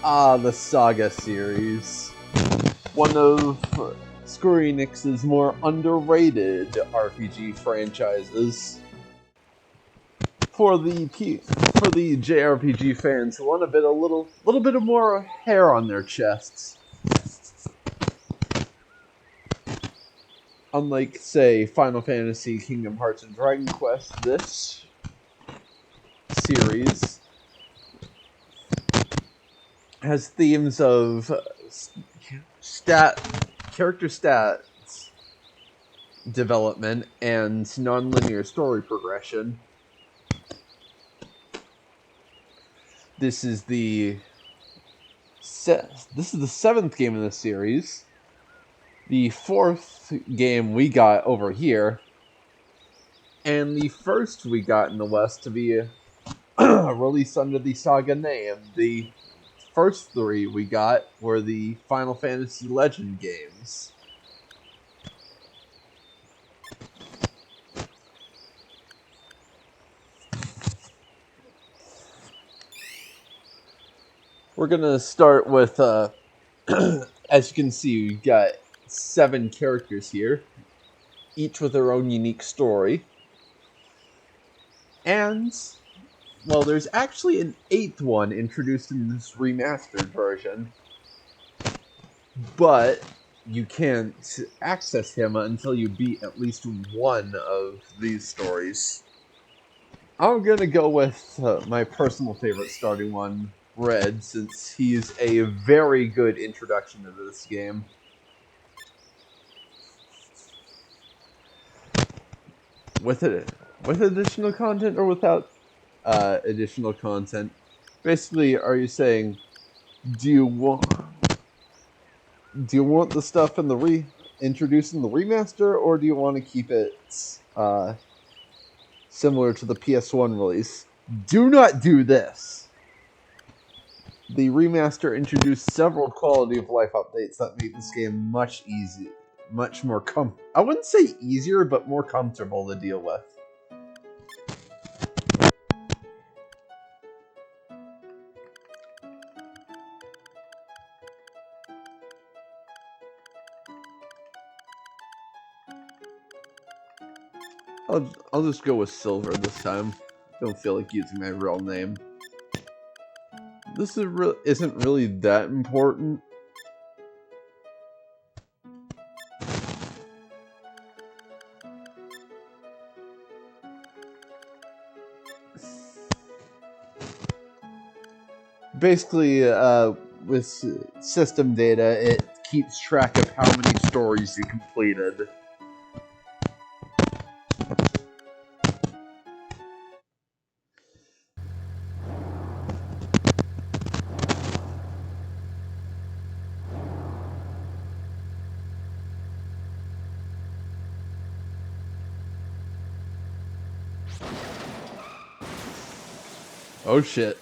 The SaGa series. One of Square Enix's more underrated RPG franchises. For the JRPG fans who want a little bit of more hair on their chests. Unlike, say, Final Fantasy, Kingdom Hearts, and Dragon Quest, this series has themes of character stats development and non-linear story progression. This is the seventh game in the series. The fourth game we got over here, and the first we got in the West to be released under the SaGa name. The first three we got were the Final Fantasy Legend games. We're gonna start with, as you can see, we've got 7 characters here, each with their own unique story. And, well, there's actually an 8th one introduced in this remastered version, but you can't access him until you beat at least one of these stories. I'm gonna go with my personal favorite starting one, Red, since he's a very good introduction to this game. With additional content or without additional content? Basically, are you saying, do you want the stuff in introduced in the remaster, or do you want to keep it similar to the PS1 release? Do not do this. The remaster introduced several quality of life updates that made this game much more I wouldn't say easier, but more comfortable to deal with. I'll just go with Silver this time. Don't feel like using my real name. This isn't really that important. Basically, with system data, it keeps track of how many stories you completed. Oh shit.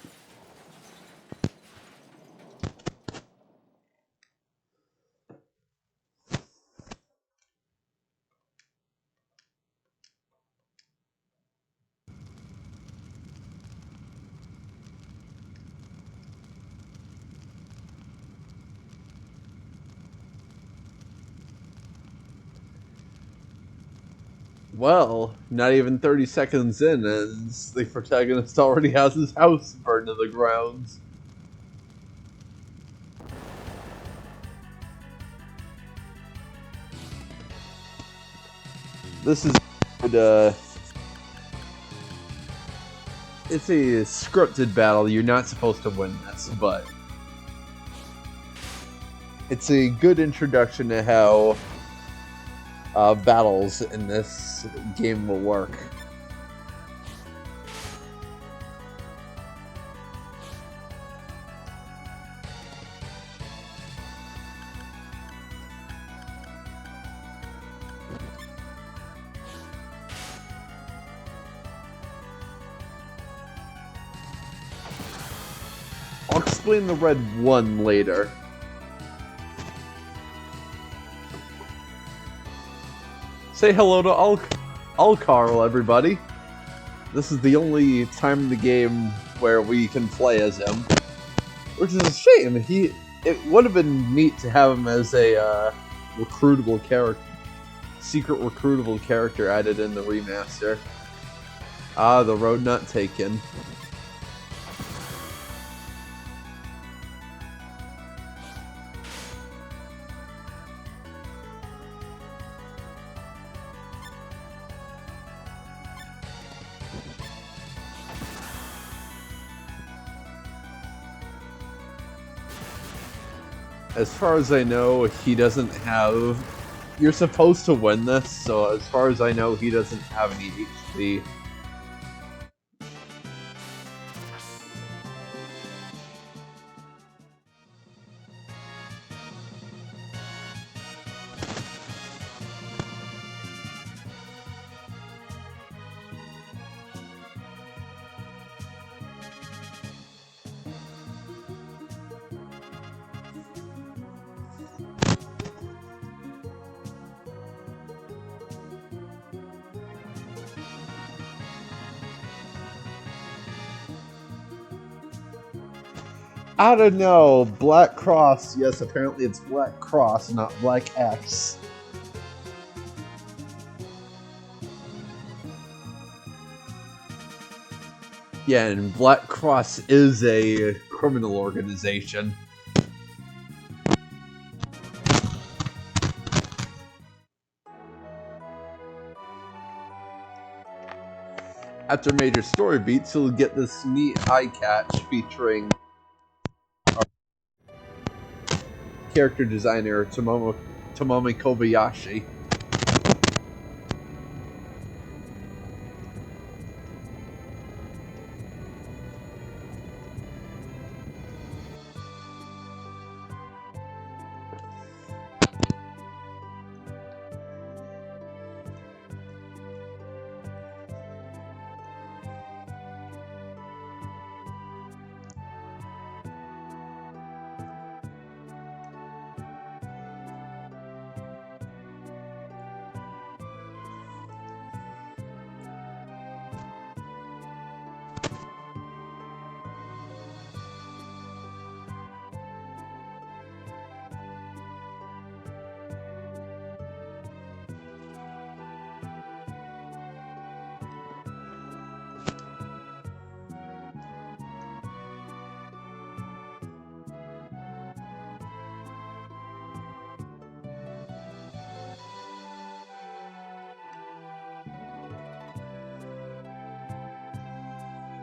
Well, not even 30 seconds in, and the protagonist already has his house burned to the ground. This is it's a scripted battle. You're not supposed to win this, but it's a good introduction to how battles in this game will work. I'll explain the red one later. Say hello to Alcarl, everybody. This is the only time in the game where we can play as him. which is a shame. It would have been neat to have him as a recruitable character, secret recruitable character added in the remaster. Ah, the road not taken. As far as I know, he doesn't have... You're supposed to win this, so as far as I know, he doesn't have any HP. I don't know. Black Cross. Yes, apparently it's Black Cross, not Black X. Yeah, and Black Cross is a criminal organization. After major story beats, you'll get this neat eye catch featuring character designer Tomomi Kobayashi.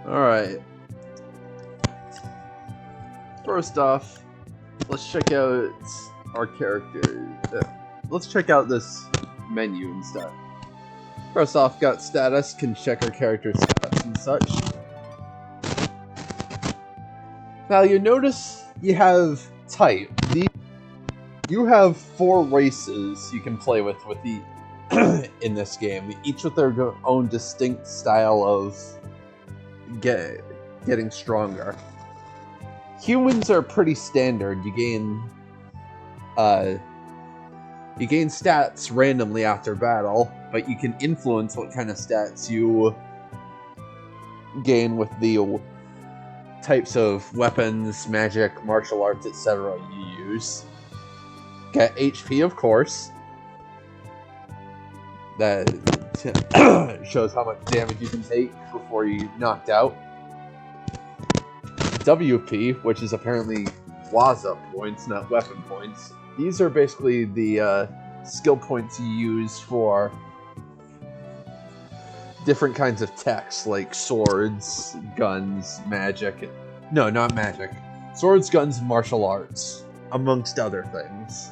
Alright. First off, let's check out our character. Let's check out this menu instead. First off, got status, can check our character stats and such. Now you notice you have type. You have 4 races you can play with the in this game, each with their own distinct style of getting stronger. Humans are pretty standard. You gain stats randomly after battle, but you can influence what kind of stats you gain with the types of weapons, magic, martial arts, etc. you use. Get HP, of course. That shows how much damage you can take before you're knocked out. WP, which is apparently Waza points, not weapon points. These are basically the skill points you use for different kinds of techs, like swords, guns, magic. No, not magic. Swords, guns, martial arts, amongst other things.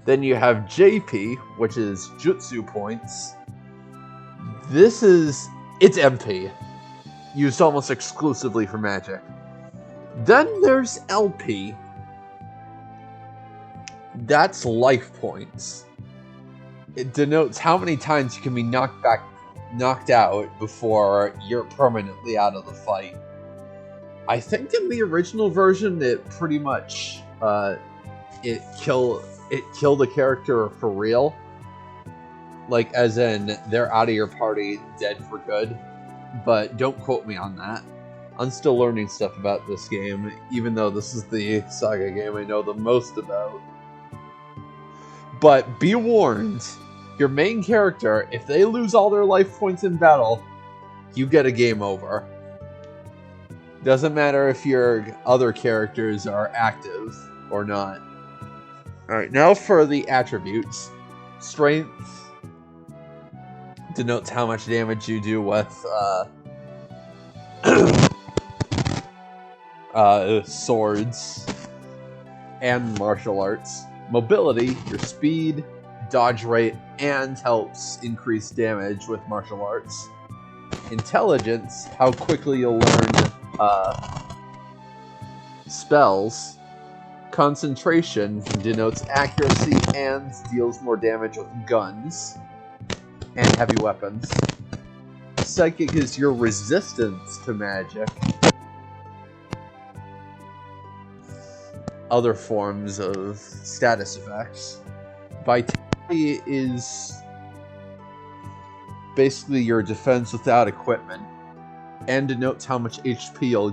Then you have JP, which is Jutsu points. It's MP, used almost exclusively for magic. Then there's LP. That's life points. It denotes how many times you can be knocked out before you're permanently out of the fight. I think in the original version, it pretty much it killed a character for real. Like, as in, they're out of your party, dead for good. But don't quote me on that. I'm still learning stuff about this game, even though this is the SaGa game I know the most about. But be warned, your main character, if they lose all their life points in battle, you get a game over. Doesn't matter if your other characters are active or not. Alright, now for the attributes. Strength denotes how much damage you do with swords and martial arts. Mobility, your speed, dodge rate, and helps increase damage with martial arts. Intelligence, how quickly you'll learn spells. Concentration denotes accuracy and deals more damage with guns and heavy weapons. Psychic is your resistance to magic. Other forms of status effects. Vitality is basically your defense without equipment, and denotes how much HP you'll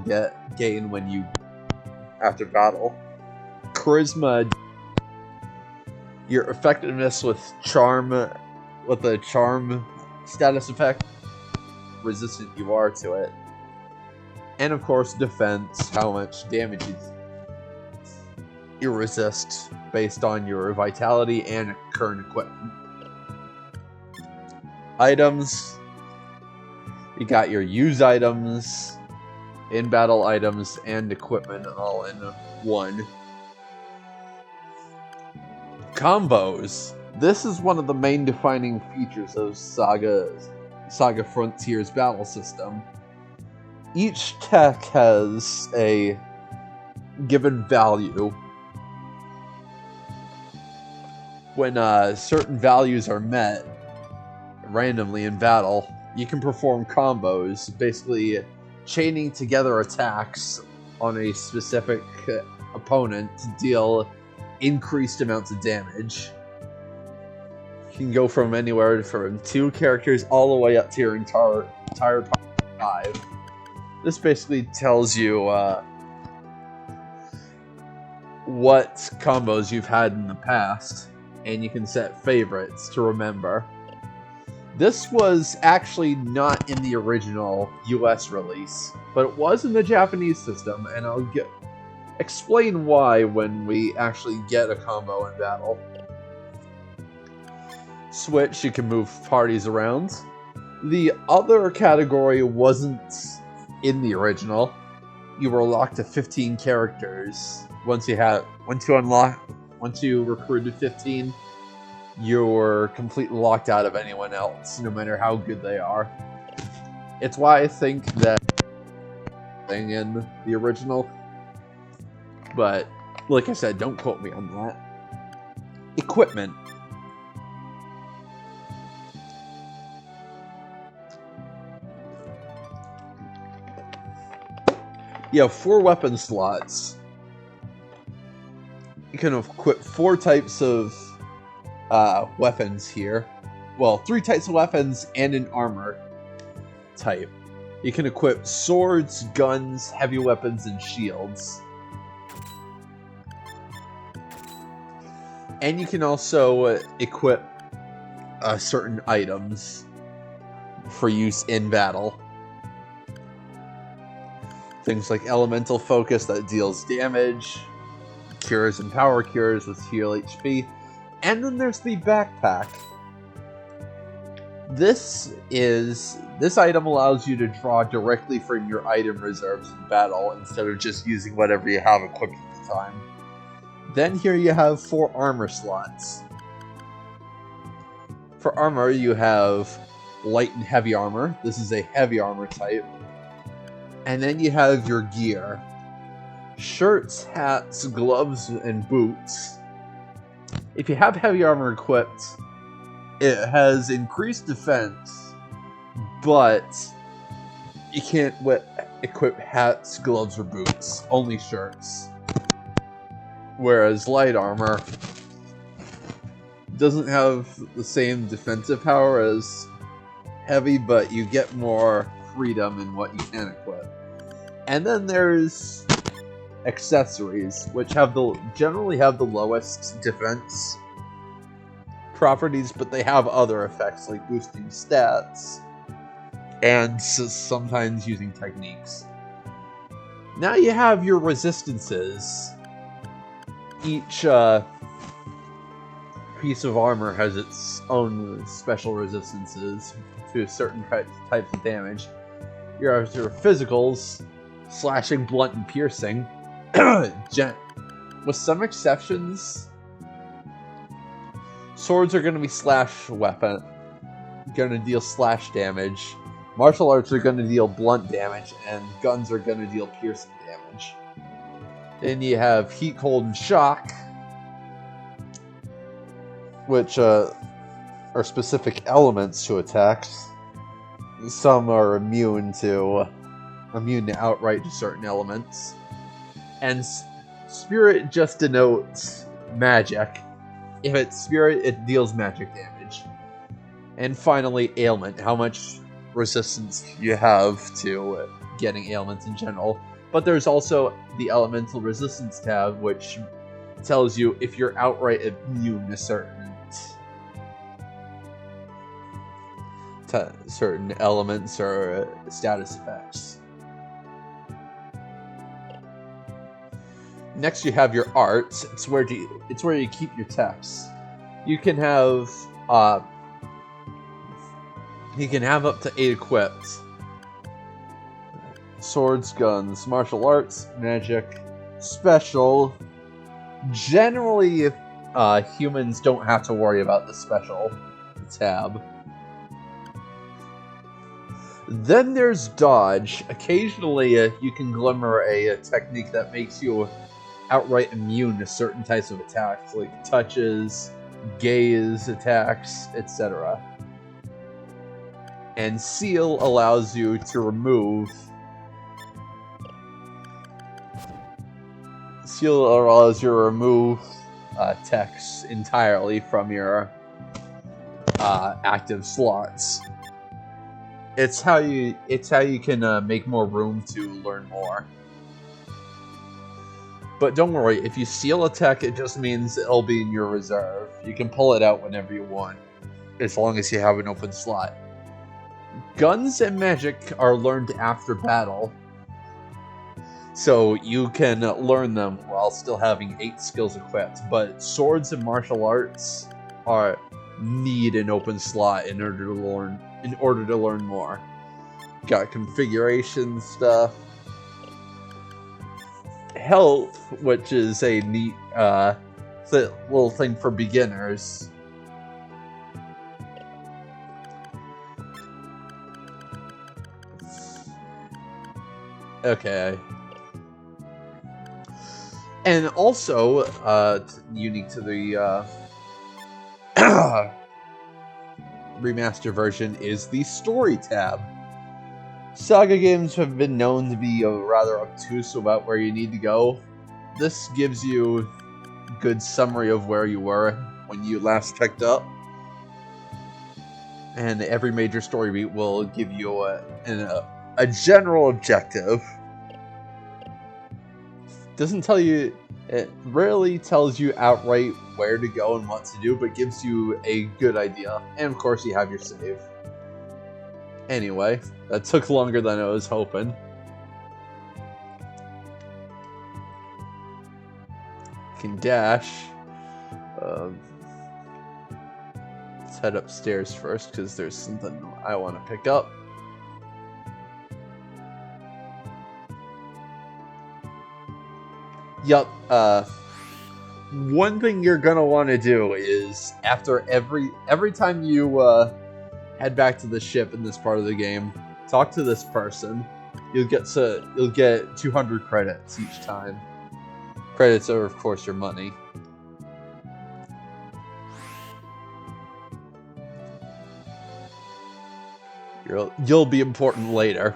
gain when you after battle. Charisma, your effectiveness with the charm status effect, resistant you are to it. And of course, defense, how much damage you resist based on your vitality and current equipment. Items, you got your use items, in-battle items, and equipment all in one. Combos. This is one of the main defining features of SaGa Frontier's battle system. Each tech has a given value. When certain values are met randomly in battle, you can perform combos, basically chaining together attacks on a specific opponent to deal increased amounts of damage. You can go from anywhere from 2 characters all the way up to your entire 5. This basically tells you what combos you've had in the past, and you can set favorites to remember. This was actually not in the original US release, but it was in the Japanese system, and I'll explain why when we actually get a combo in battle. Switch, you can move parties around. The other category wasn't in the original. You were locked to 15 characters. Once you recruited 15, you're completely locked out of anyone else, no matter how good they are. It's why I think that thing in the original, but like I said, don't quote me on that. Equipment. You have 4 weapon slots. You can equip 4 types of weapons here. Well, 3 types of weapons and an armor type. You can equip swords, guns, heavy weapons, and shields. And you can also equip certain items for use in battle. Things like elemental focus that deals damage, cures and power cures with heal HP, and then there's the backpack. This item allows you to draw directly from your item reserves in battle instead of just using whatever you have equipped at the time. Then here you have 4 armor slots. For armor, you have light and heavy armor. This is a heavy armor type. And then you have your gear. Shirts, hats, gloves, and boots. If you have heavy armor equipped, it has increased defense, but you can't equip hats, gloves, or boots. Only shirts. Whereas light armor doesn't have the same defensive power as heavy, but you get more freedom in what you can equip. And then there's accessories, which generally have the lowest defense properties, but they have other effects like boosting stats and sometimes using techniques. Now you have your resistances. Each piece of armor has its own special resistances to certain types of damage. You have your physicals, slashing, blunt, and piercing. With some exceptions, swords are going to be slash weapon, going to deal slash damage. Martial arts are going to deal blunt damage, and guns are going to deal piercing damage. Then you have heat, cold, and shock, which are specific elements to attacks. Some are immune outright to certain elements. And spirit just denotes magic. If it's spirit, it deals magic damage. And finally, ailment, how much resistance you have to getting ailments in general. But there's also the elemental resistance tab, which tells you if you're outright immune to certain elements or status effects. Next, you have your arts. It's where you keep your texts. You can have up to 8 equipped. Swords, guns, martial arts, magic, special. Generally, humans don't have to worry about the special tab. Then there's dodge. Occasionally, you can glimmer a technique that makes you outright immune to certain types of attacks, like touches, gaze attacks, etc. And seal allows you to remove text entirely from your active slots. It's how you can make more room to learn more. But don't worry, if you seal a tech, it just means it'll be in your reserve. You can pull it out whenever you want, as long as you have an open slot. Guns and magic are learned after battle, so you can learn them while still having 8 skills equipped. But swords and martial arts need an open slot in order to learn more. Got configuration stuff. Health, which is a neat little thing for beginners. Okay. And also, unique to the remaster version is the story tab. SaGa games have been known to be rather obtuse about where you need to go. This gives you a good summary of where you were when you last picked up. And every major story beat will give you a general objective. It rarely tells you outright where to go and what to do, but gives you a good idea. And of course you have your save. Anyway, that took longer than I was hoping. You can dash. Let's head upstairs first, because there's something I want to pick up. Yup, one thing you're gonna want to do is, after every time you head back to the ship in this part of the game, talk to this person. You'll get 200 credits each time. Credits are, of course, your money. You'll be important later.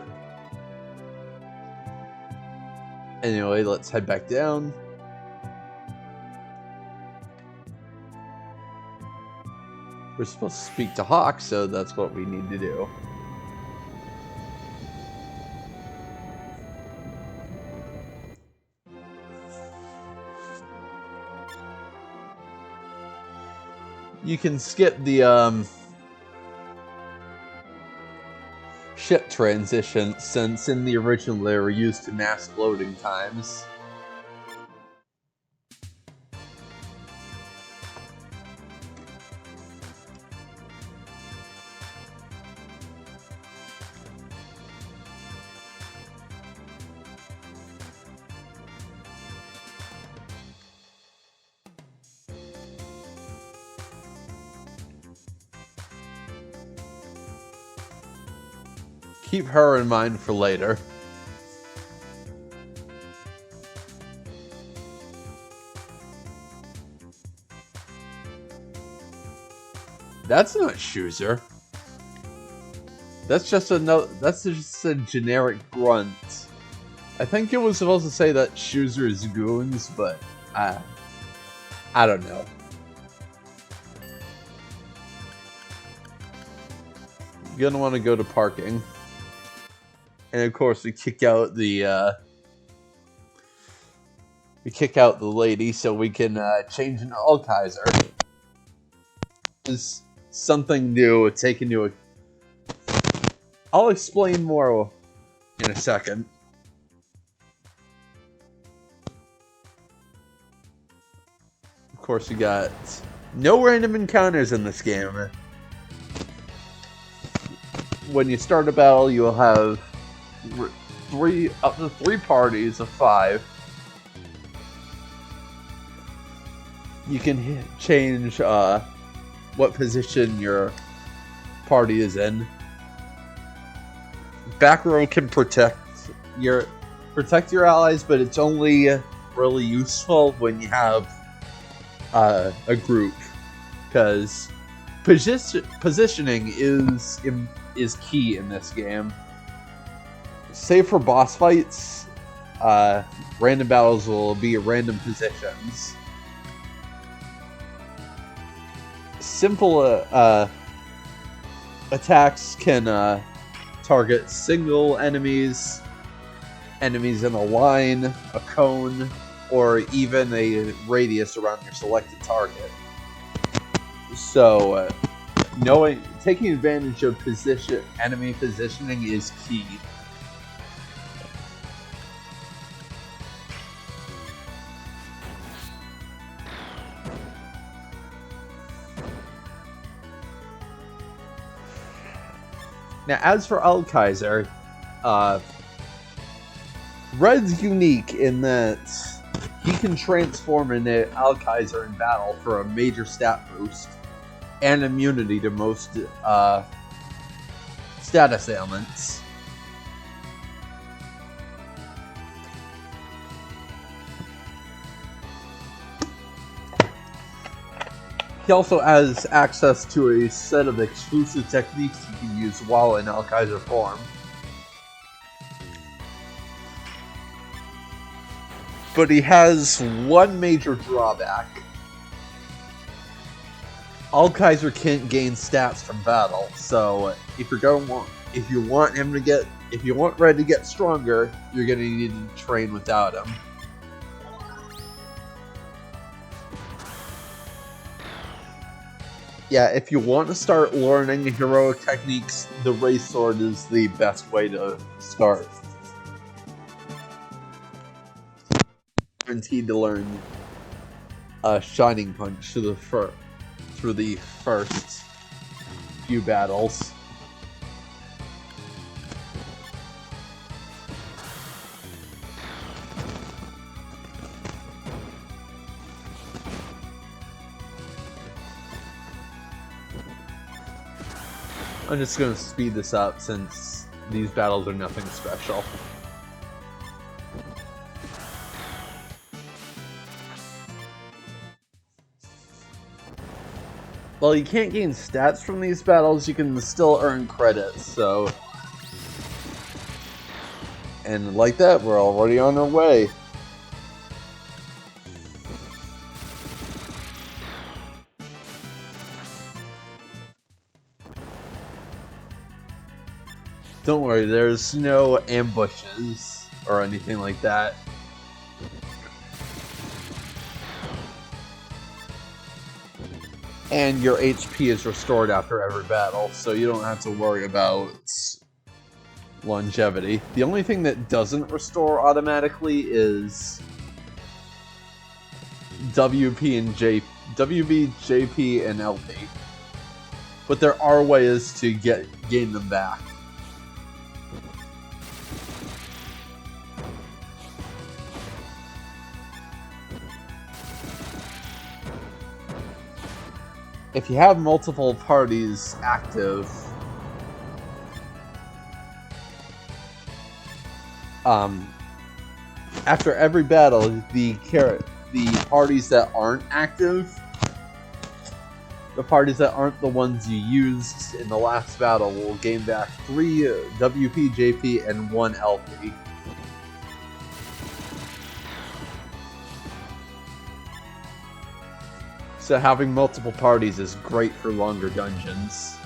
Anyway, let's head back down. We're supposed to speak to Hawk, so that's what we need to do. You can skip the ship transition, since in the original they were used to mass loading times. Keep her in mind for later. That's not Schuser. That's just a generic grunt. I think it was supposed to say that Schuser is goons, but I don't know. You're gonna want to go to parking. And of course, we kick out the lady so we can change into Alkaiser. Is something new taken to a. I'll explain more in a second. Of course, you got no random encounters in this game. When you start a battle, you'll have up to three parties of 5. You can change what position your party is in. Back row can protect your allies, but it's only really useful when you have a group, because positioning is key in this game. Save for boss fights, random battles will be at random positions. Simple attacks can target single enemies in a line, a cone, or even a radius around your selected target. So, taking advantage of enemy positioning is key. Now, as for Alkaiser, Red's unique in that he can transform into Alkaiser in battle for a major stat boost and immunity to most status ailments. He also has access to a set of exclusive techniques you can use while in Alkaiser form. But he has one major drawback. Alkaiser can't gain stats from battle, so if you want Red to get stronger, you're gonna need to train without him. Yeah, if you want to start learning heroic techniques, the Ray Sword is the best way to start. Guaranteed to learn Shining Punch through the first few battles. I'm just going to speed this up since these battles are nothing special. While you can't gain stats from these battles, you can still earn credits, so... And like that, we're already on our way. Don't worry, there's no ambushes or anything like that. And your HP is restored after every battle, so you don't have to worry about longevity. The only thing that doesn't restore automatically is WB, JP, and LP. But there are ways to gain them back. If you have multiple parties active, after every battle, the parties that aren't active, the parties that aren't the ones you used in the last battle, will gain back 3 WP, JP, and 1 LP. So having multiple parties is great for longer dungeons.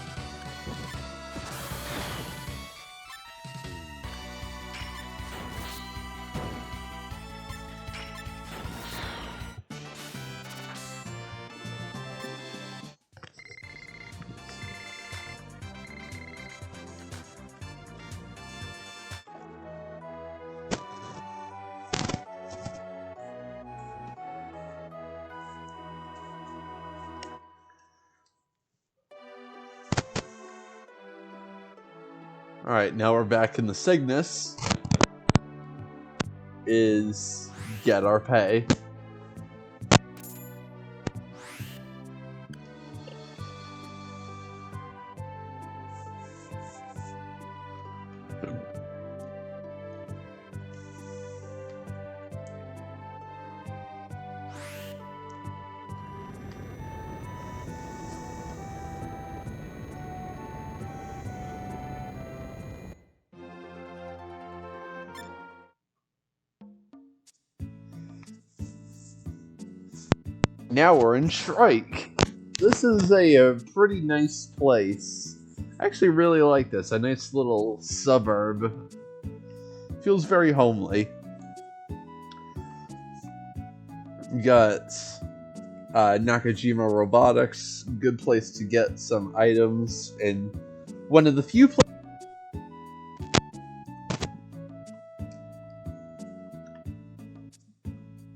Alright, now we're back in the Cygnus. Is get our pay. Now we're in Shrike. This is a pretty nice place. I actually really like this. A nice little suburb. Feels very homely. You got Nakajima Robotics. Good place to get some items. And one of the few places.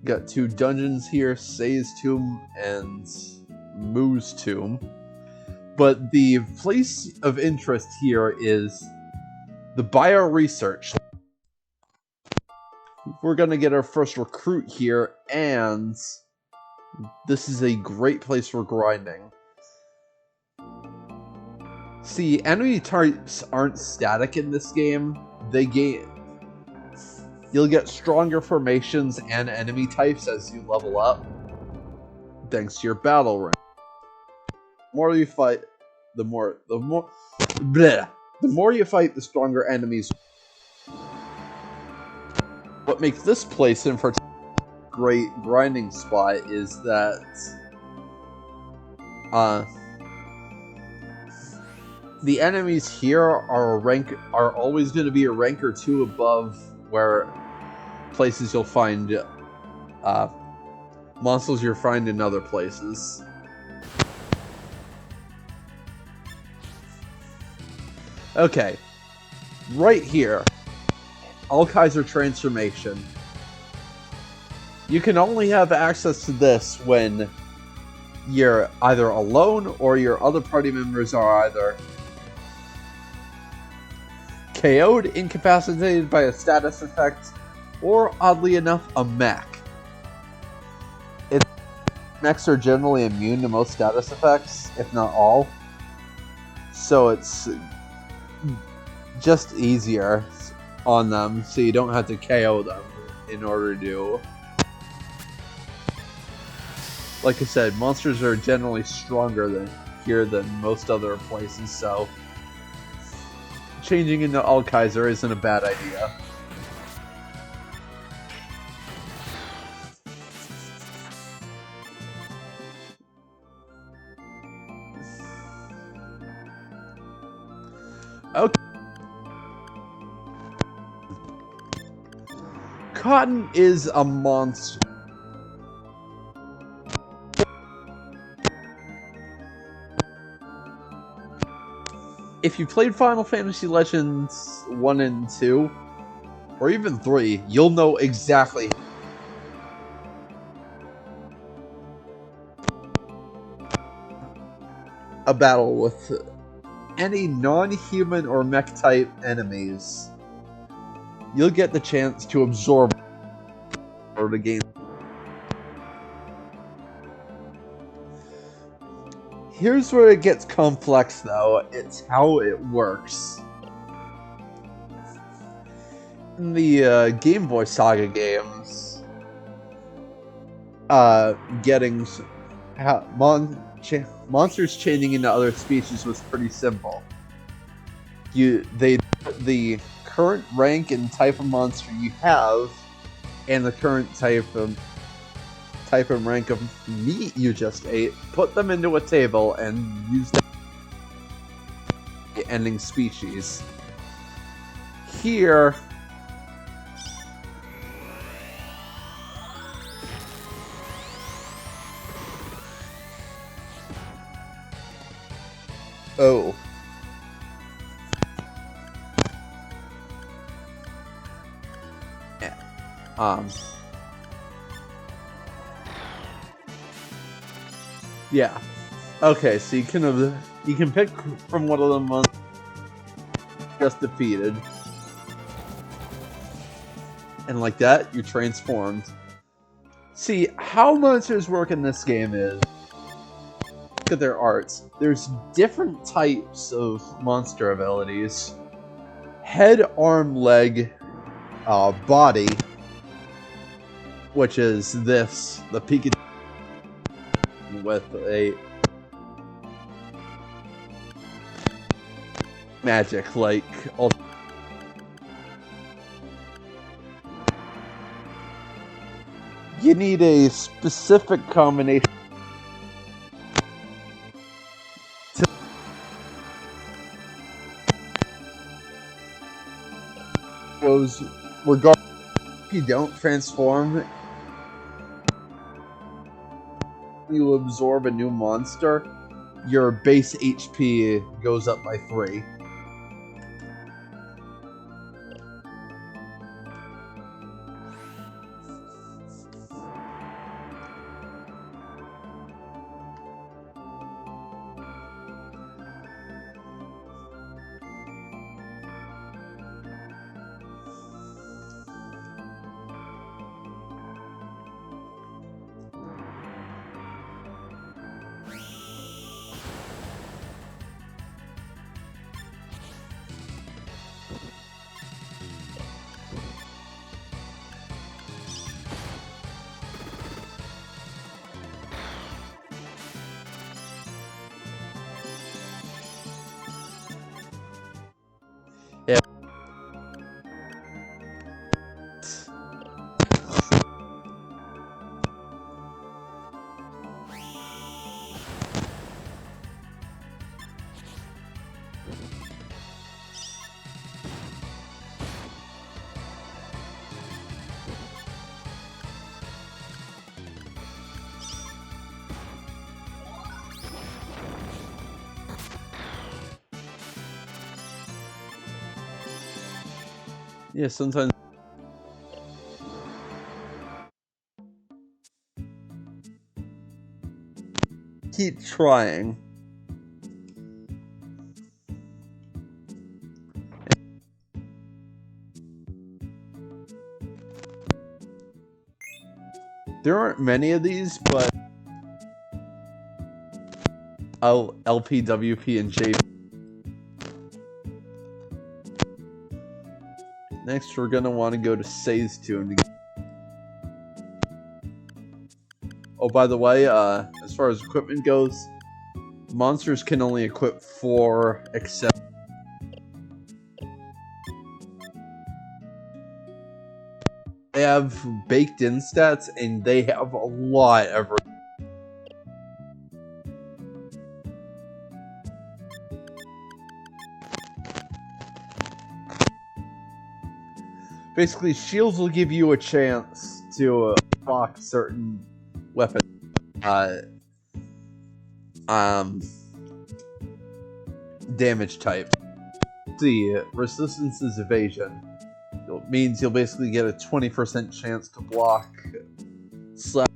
Got 2 dungeons here, Sei's Tomb and Moo's Tomb. But the place of interest here is the bio-research. We're gonna get our first recruit here, and this is a great place for grinding. See, enemy types aren't static in this game. You'll get stronger formations and enemy types as you level up, thanks to your battle rank. The more you fight, the more you fight, the stronger enemies. What makes this place in particular a great grinding spot is that the enemies here are always going to be a rank or 2 above where places you'll find monsters you'll find in other places. Okay, right here, Alkaiser Transformation. You can only have access to this when you're either alone or your other party members are either KO'd, incapacitated by a status effect, or oddly enough, a mech. Mechs are generally immune to most status effects, if not all. So it's just easier on them, so you don't have to KO them in order to... Like I said, monsters are generally stronger here than most other places, so changing into Alkaiser isn't a bad idea. Okay. Cotton is a monster. if you played Final Fantasy Legends 1 and 2, or even 3, you'll know exactly a battle with any non-human or mech-type enemies. You'll get the chance to absorb the game. Here's where it gets complex, though. It's how it works. In the Game Boy Saga games, getting monsters changing into other species was pretty simple. They put the current rank and type of monster you have, and the current type and rank of meat you just ate, put them into a table, and use them the ending species. Here, oh. Yeah. Okay, so you can pick from one of the monsters just defeated. And like that, you're transformed. See, how monsters work in this game is, look at their arts. There's different types of monster abilities. Head, arm, leg, body, which is this, the Pikachu with a magic, like, you need a specific combination to goes regardless if you don't transform, you absorb a new monster, your base HP goes up by 3. Yeah. Yeah, sometimes keep trying. There aren't many of these, but LP, WP, and J. Next, we're gonna want to go to Say's Tune. Oh, by the way, as far as equipment goes, monsters can only equip 4, except they have baked-in stats, and they have a lot of. Basically, shields will give you a chance to block certain weapons. damage type. See, resistance is evasion. It means you'll basically get a 20% chance to block slap.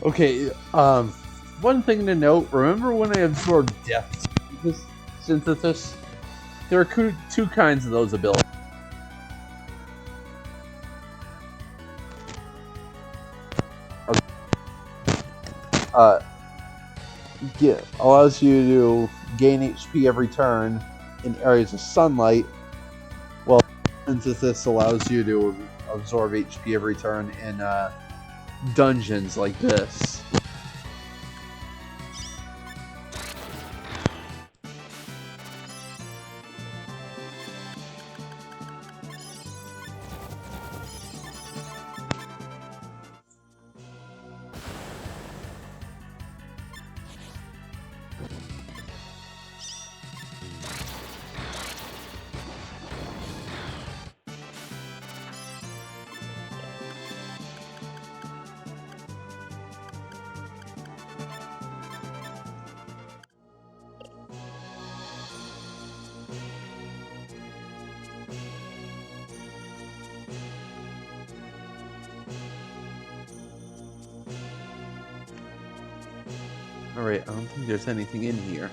Okay, one thing to note, remember when I absorbed depth synthesis? There are two kinds of those abilities. Allows you to gain HP every turn in areas of sunlight, while synthesis allows you to absorb HP every turn in dungeons like this. Alright, I don't think there's anything in here.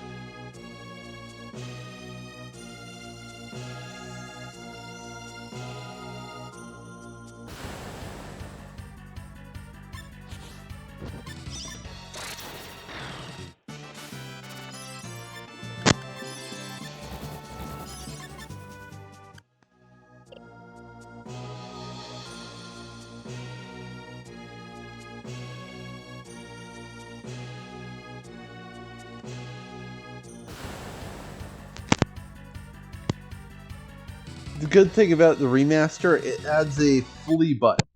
The good thing about the remaster, it adds a flee button.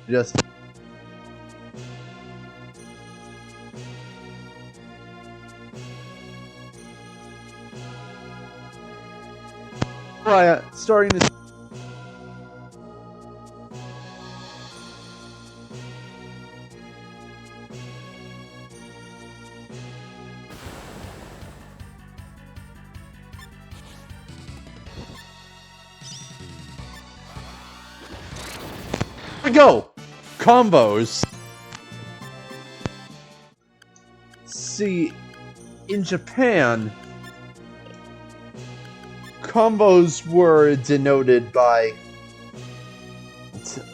Just starting to go! Combos! See, in Japan, combos were denoted by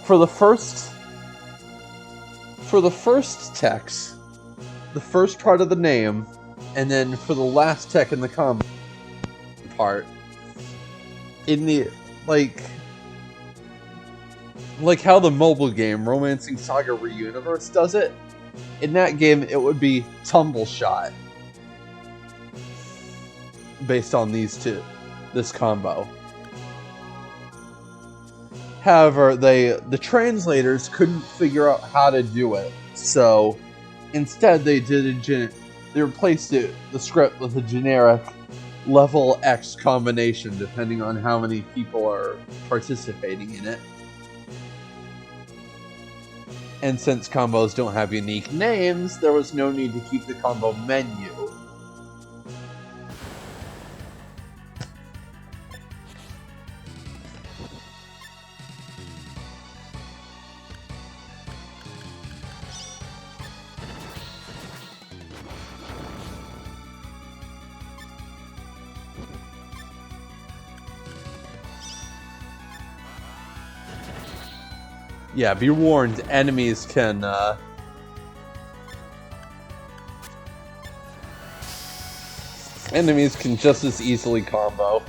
for the first text, the first part of the name, and then for the last tech in the combo part. In the like how the mobile game Romancing Saga Reuniverse does it. In that game, it would be Tumble Shot, based on this combo. However, the translators couldn't figure out how to do it, so instead they replaced the script with a generic level X combination, depending on how many people are participating in it. And since combos don't have unique names, there was no need to keep the combo menu. Yeah, be warned, enemies can just as easily combo.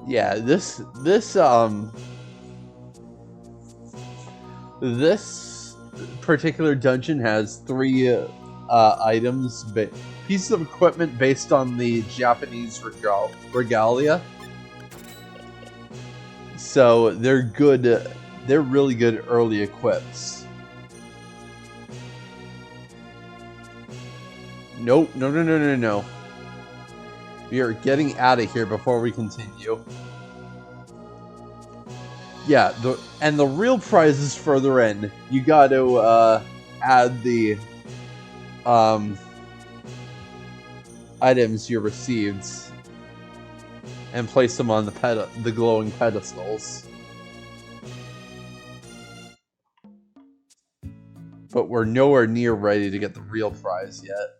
Yeah, this particular dungeon has 3 items, pieces of equipment based on the Japanese regalia. So they're good. They're really good early equips. Nope. No. We are getting out of here before we continue. Yeah, the real prize is further in. You got to add the items you received and place them on the glowing pedestals. But we're nowhere near ready to get the real prize yet.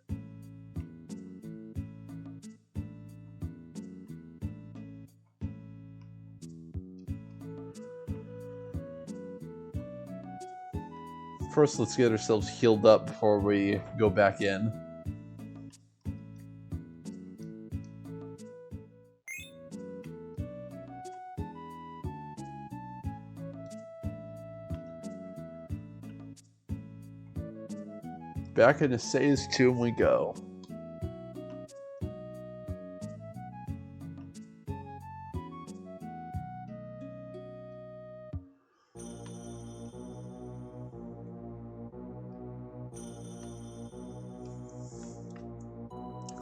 First, let's get ourselves healed up before we go back in. Back into Say's tomb we go.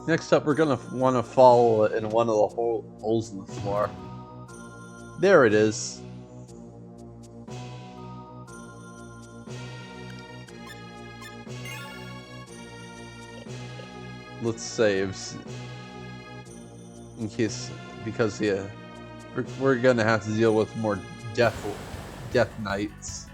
Next up, we're gonna want to follow it in one of the holes in the floor. There it is. Let's save in case, because yeah, we're gonna have to deal with more death knights.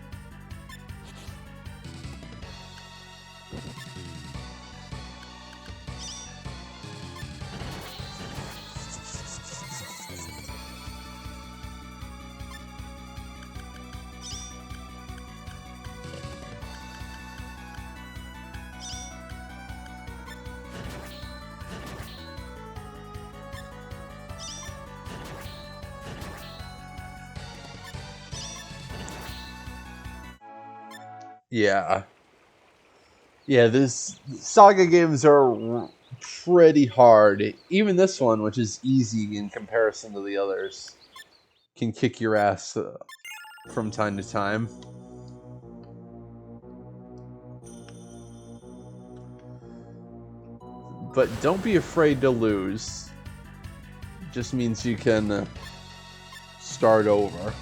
Yeah, this Saga games are pretty hard. Even this one, which is easy in comparison to the others, can kick your ass from time to time. But don't be afraid to lose. Just means you can start over.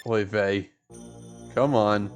Oy vey. Come on.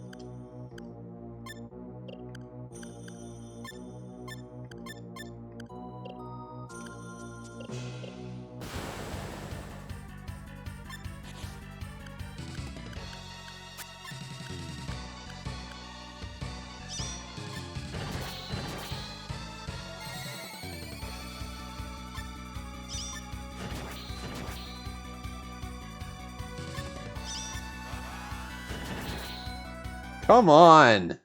Come on!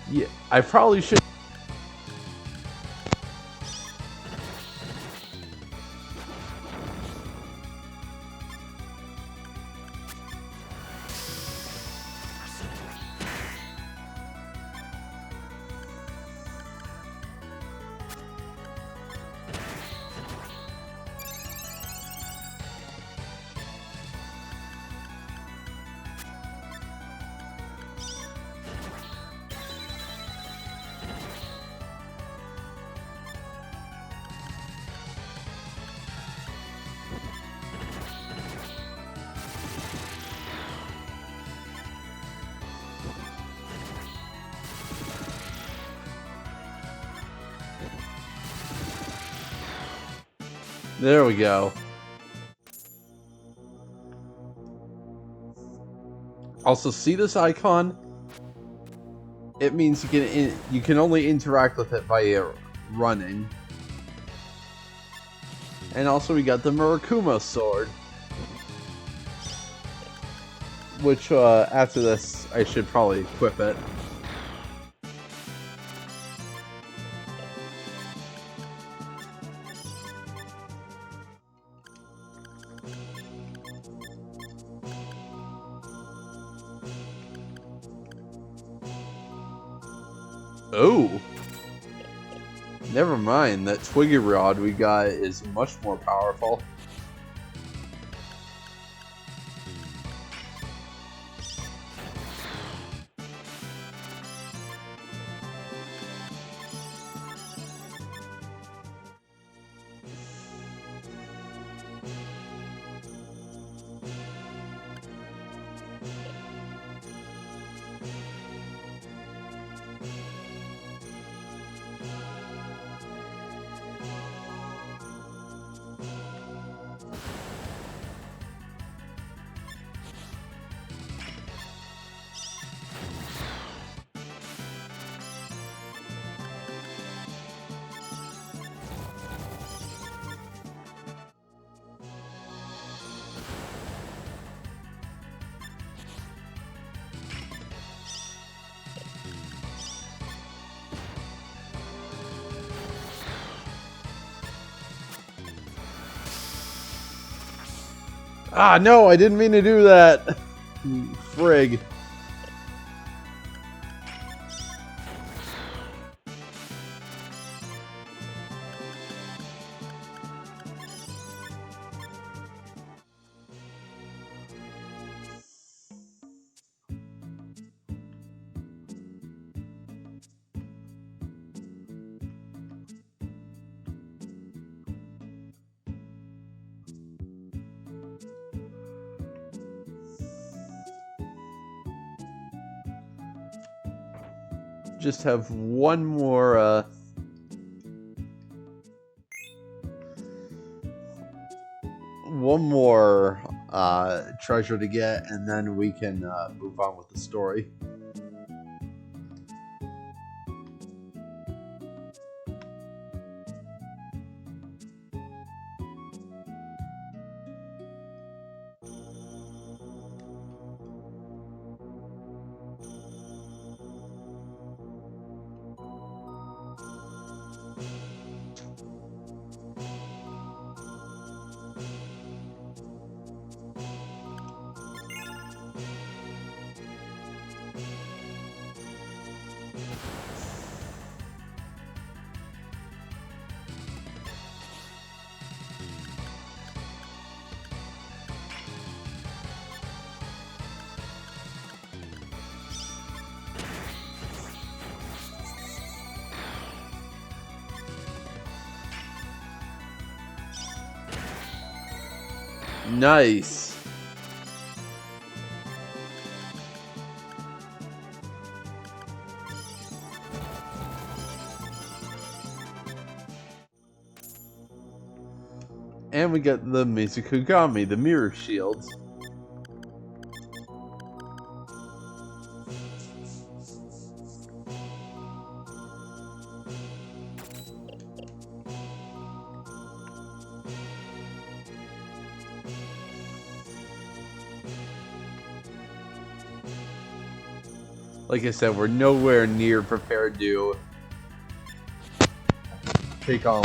Yeah, I probably should... There we go. Also, see this icon? It means you can only interact with it via running. And also we got the Murakuma sword. Which, after this, I should probably equip it. Oh! Never mind, that Twiggy Rod we got is much more powerful. Ah, no, I didn't mean to do that. Frig. Just have one more, one more treasure to get, and then we can move on with the story. Nice. And we get the Mizukugami, the mirror shields. Like I said, we're nowhere near prepared to take on.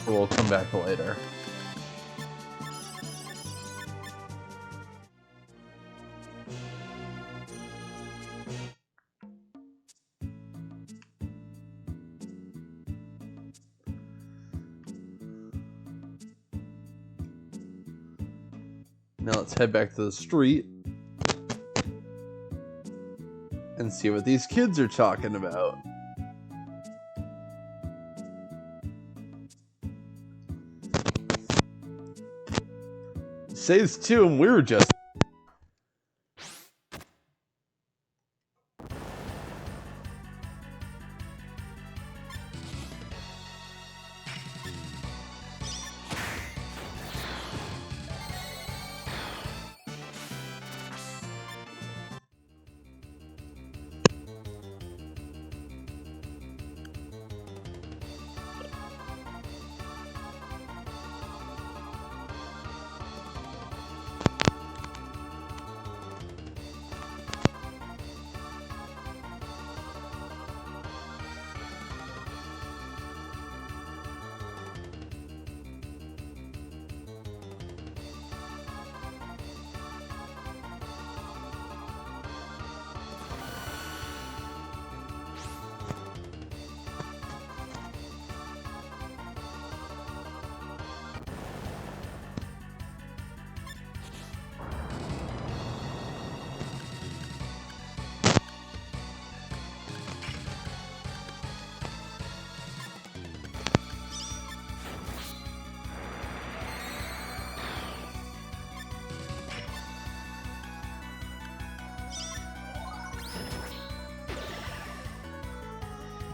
We'll come back later. Now let's head back to the street and see what these kids are talking about. Says too, and we were just.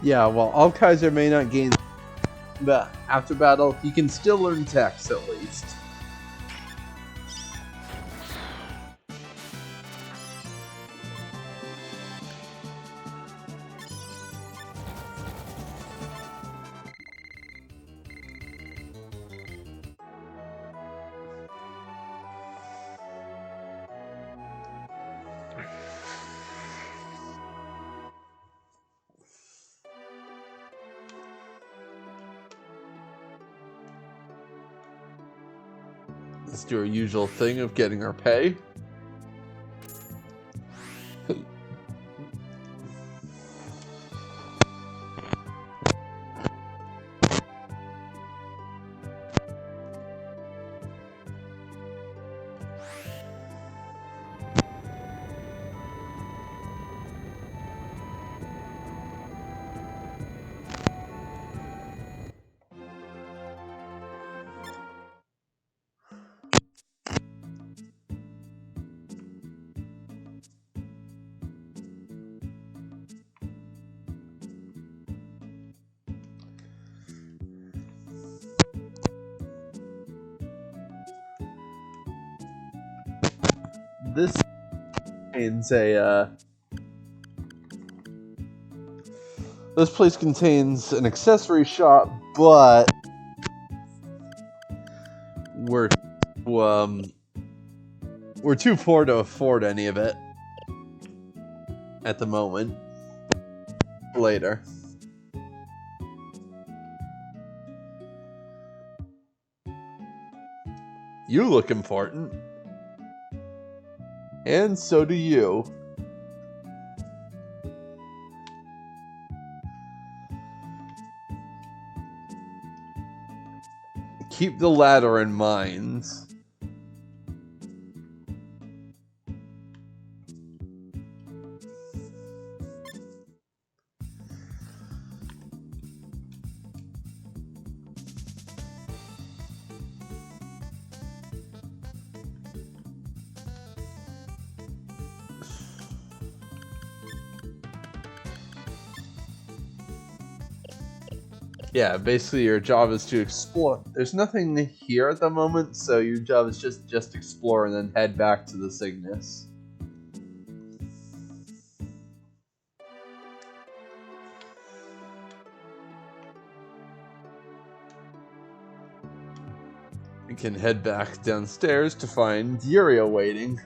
Yeah, while Alkaiser may not gain the after battle, he can still learn text at least. Let's do our usual thing of getting our pay. this contains a this place contains an accessory shop, but we're too poor to afford any of it at the moment. Later. You look important. And so do you. Keep the latter in mind. Yeah, basically your job is to explore. There's nothing here at the moment, so your job is just explore and then head back to the Cygnus. You can head back downstairs to find Yuria waiting.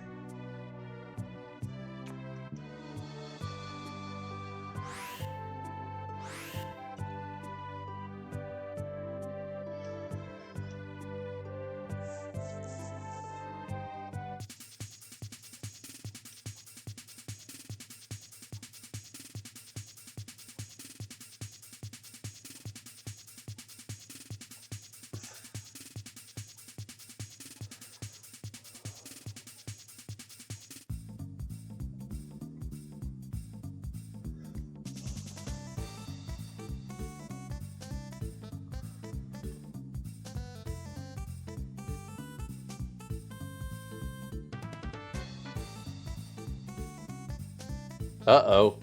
Uh-oh.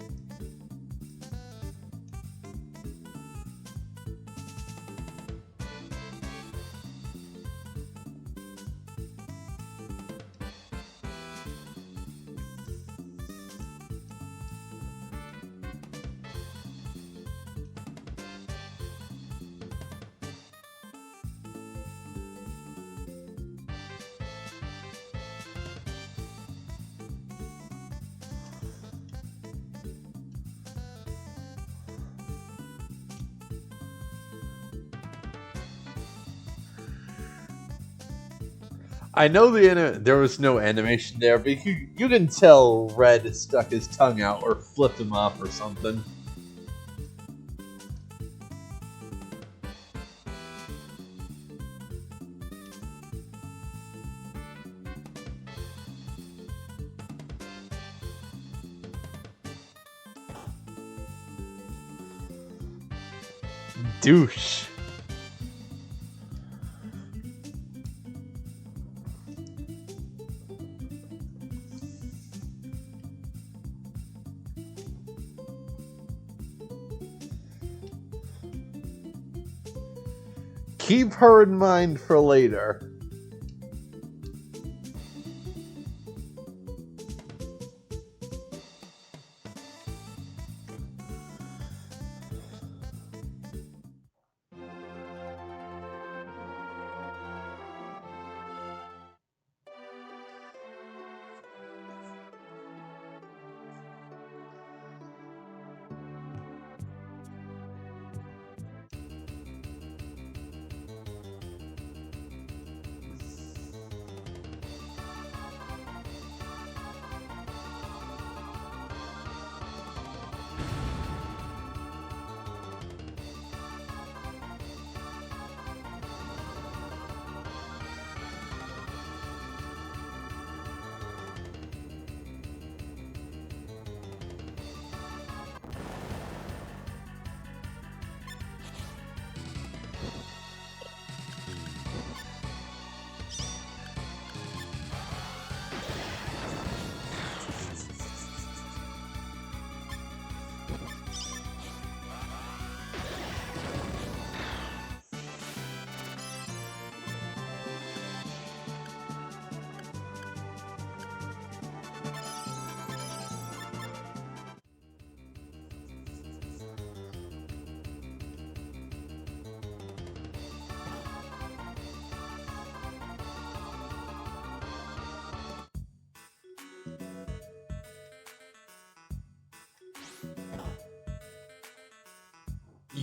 I know there was no animation there, but you can tell Red stuck his tongue out or flipped him off or something. Douche. Keep her in mind for later.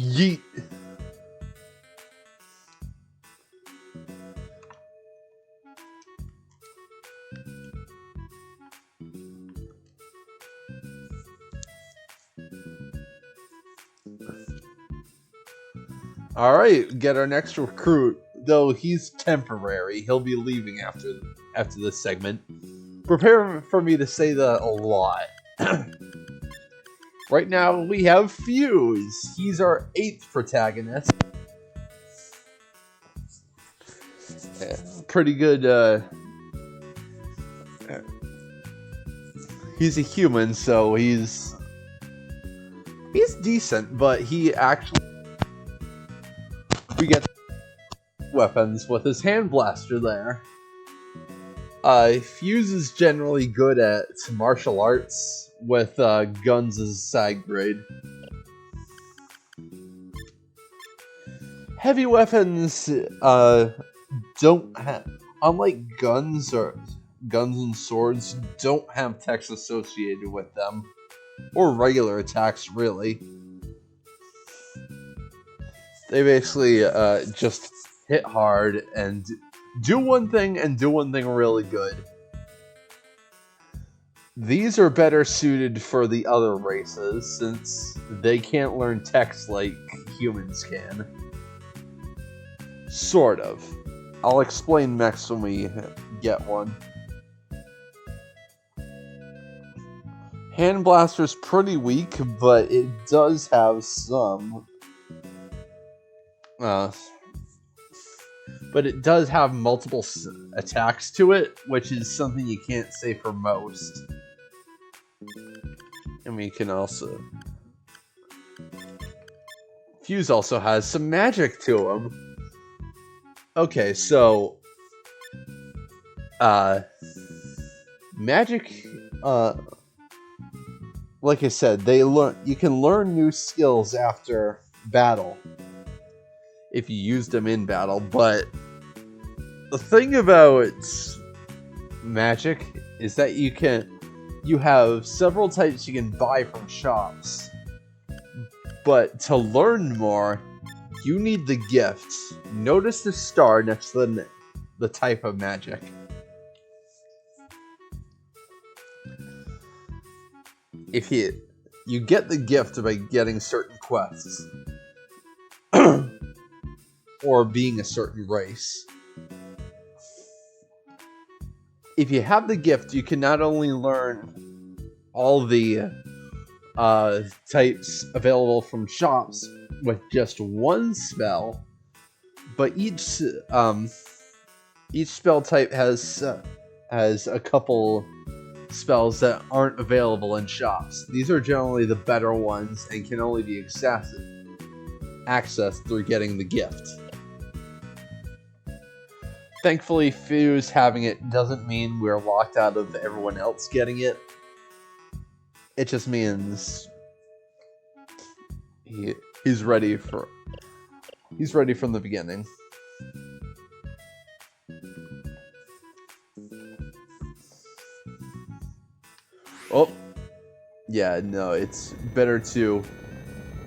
Yeet. Alright, get our next recruit. Though he's temporary, he'll be leaving after this segment. Prepare for me to say that a lot. Right now, we have Fuse. He's our 8th protagonist. Pretty good, he's a human, so he's decent, but he actually... We get weapons with his hand blaster there. Fuse is generally good at martial arts, with guns as a side grade. Heavy weapons don't have, unlike guns and swords, don't have text associated with them, or regular attacks really. They basically just hit hard and do one thing really good. These are better suited for the other races since they can't learn text like humans can. Sort of. I'll explain next when we get one. Hand Blaster's pretty weak, but it does have some... but it does have multiple attacks to it, which is something you can't say for most. And we can also... Fuse also has some magic to him. Okay, so... magic... like I said, you can learn new skills after battle. If you use them in battle, but the thing about magic is that you have several types you can buy from shops, but to learn more, you need the gifts. Notice the star next to the type of magic. If you get the gift by getting certain quests. Or being a certain race. If you have the gift, you can not only learn all the types available from shops with just one spell, but each spell type has a couple spells that aren't available in shops. These are generally the better ones and can only be accessed through getting the gift. Thankfully, Fuse having it doesn't mean we're locked out of everyone else getting it. It just means he's ready from the beginning. Oh, yeah, no, it's better to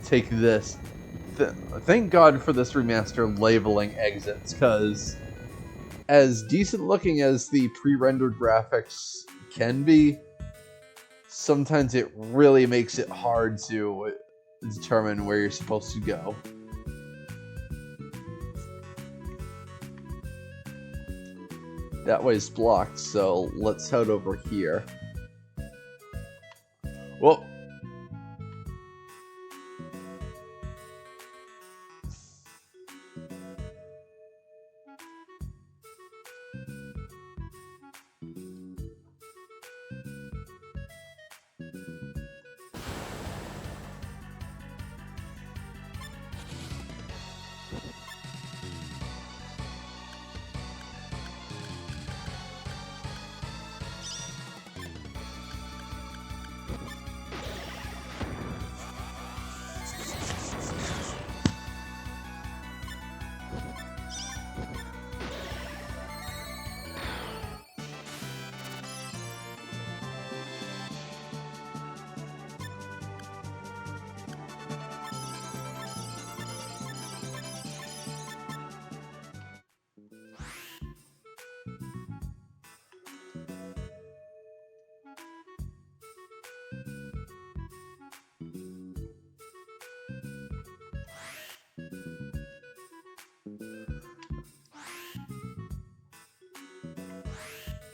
take this. Thank God for this remaster labeling exits, because as decent looking as the pre-rendered graphics can be, sometimes it really makes it hard to determine where you're supposed to go. That way's blocked, so let's head over here. Whoa!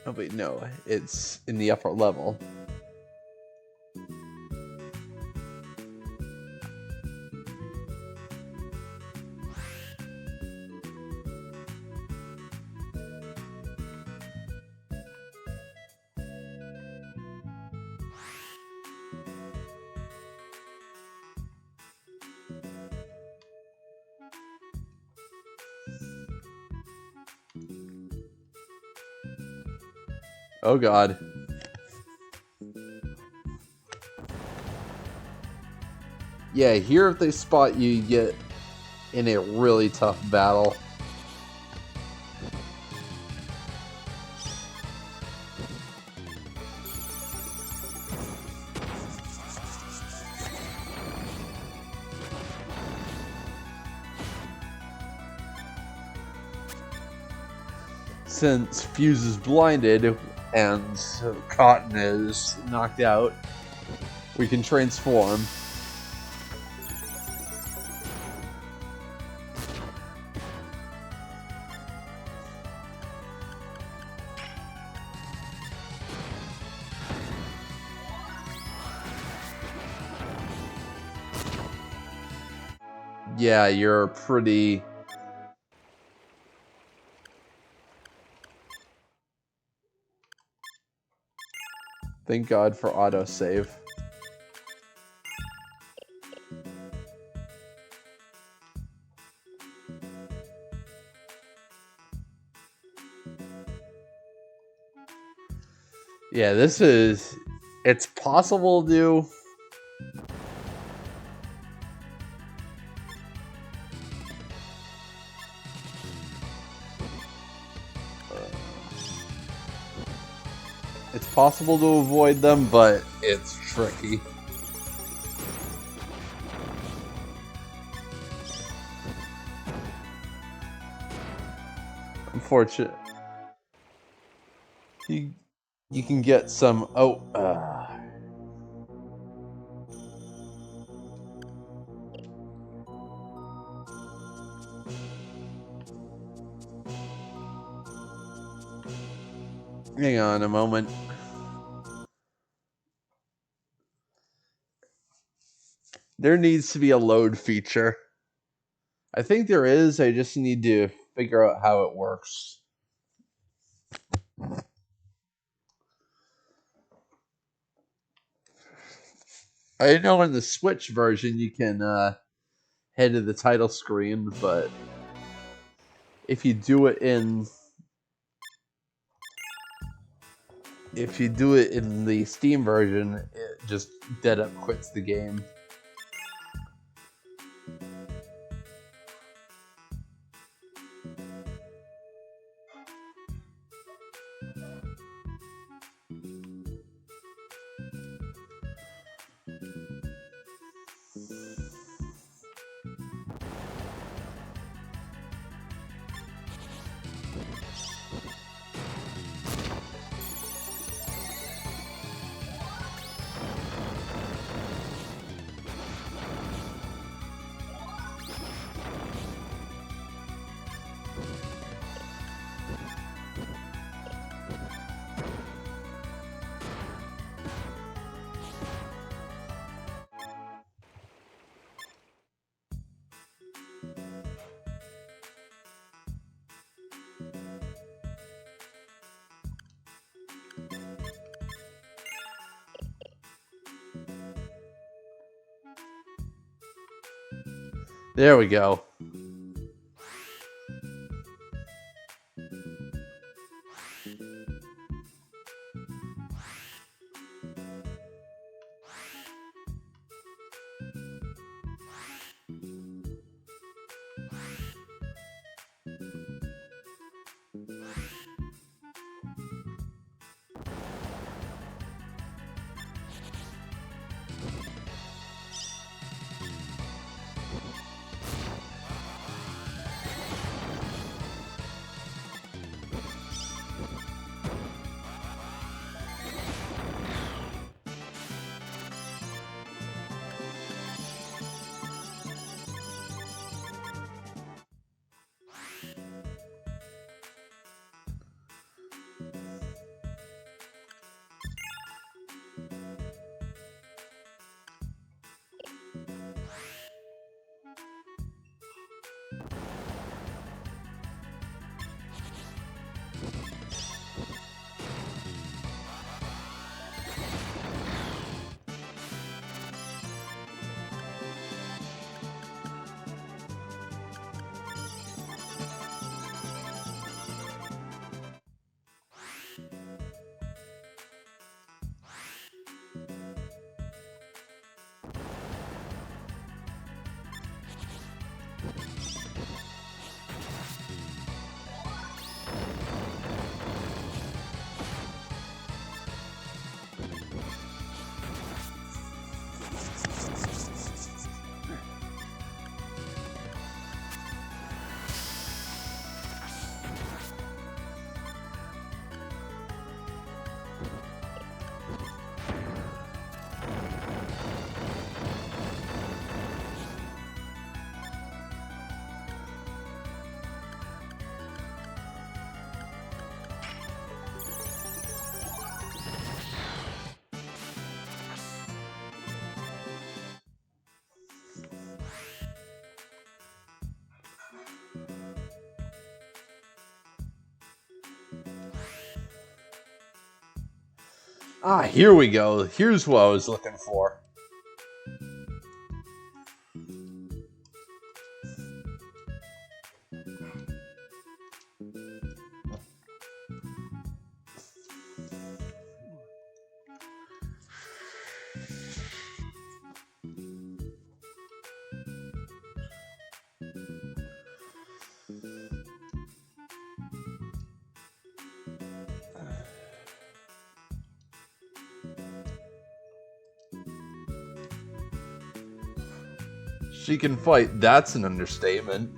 Oh wait, no, it's in the upper level. Oh god. Yeah, here if they spot you, you get in a really tough battle. Since Fuse is blinded and Cotton is knocked out, we can transform. Yeah, you're pretty... Thank God for autosave. Yeah, this is... It's possible to do... It's possible to avoid them, but it's tricky. Unfortunate. You can get some... Hang on a moment. There needs to be a load feature. I think there is, I just need to figure out how it works. I know in the Switch version you can head to the title screen, but if you do it in the Steam version, it just dead up quits the game. There we go. Ah, here we go. Here's what I was looking for. She can fight. That's an understatement.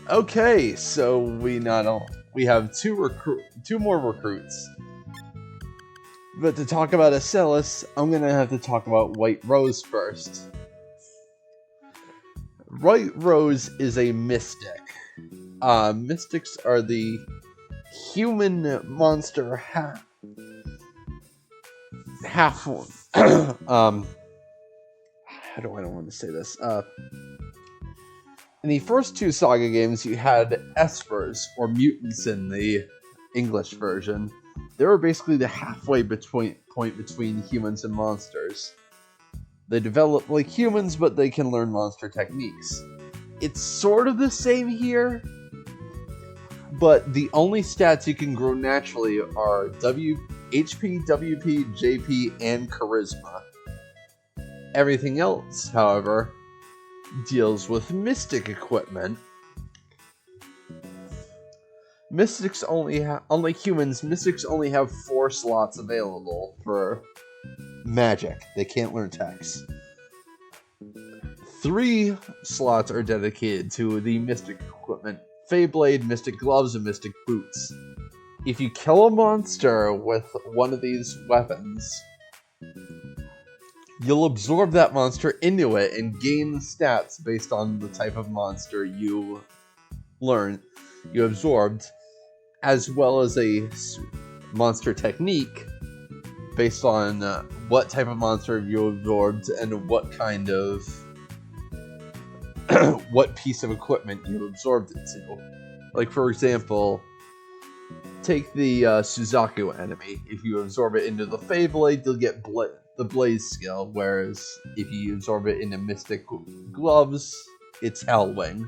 Okay, so we have two more recruits. But to talk about Acellus, I'm gonna have to talk about White Rose first. White Rose is a mystic. Mystics are the human monster half how do I don't want to say this? In the first two Saga games, you had espers, or mutants in the English version. They were basically the halfway point between humans and monsters. They develop like humans, but they can learn monster techniques. It's sort of the same here, but the only stats you can grow naturally are HP, WP, JP, and Charisma. Everything else, however, deals with mystic equipment. Mystics unlike humans, mystics only have 4 slots available for magic. They can't learn text. 3 slots are dedicated to the mystic equipment: Feyblade, Mystic Gloves, and Mystic Boots. If you kill a monster with one of these weapons, you'll absorb that monster into it and gain the stats based on the type of monster you absorbed, as well as a monster technique based on what type of monster you absorbed and what kind of what piece of equipment you absorbed it to. Like, for example, take the Suzaku enemy. If you absorb it into the Feyblade, you'll get the Blaze skill, whereas if you absorb it into Mystic Gloves, it's Hellwing.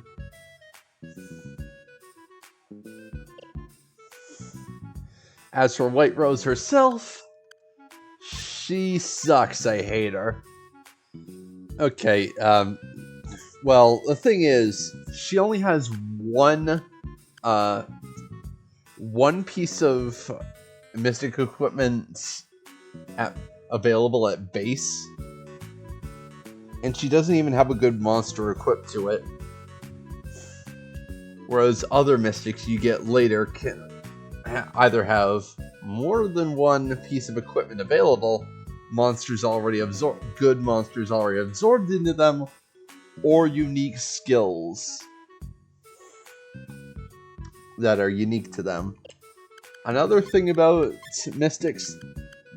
As for White Rose herself, she sucks. I hate her. Okay, well, the thing is, she only has one piece of mystic equipment available at base, and she doesn't even have a good monster equipped to it. Whereas other mystics you get later can either have more than one piece of equipment available, good monsters already absorbed into them, or unique skills that are unique to them. Another thing about mystics,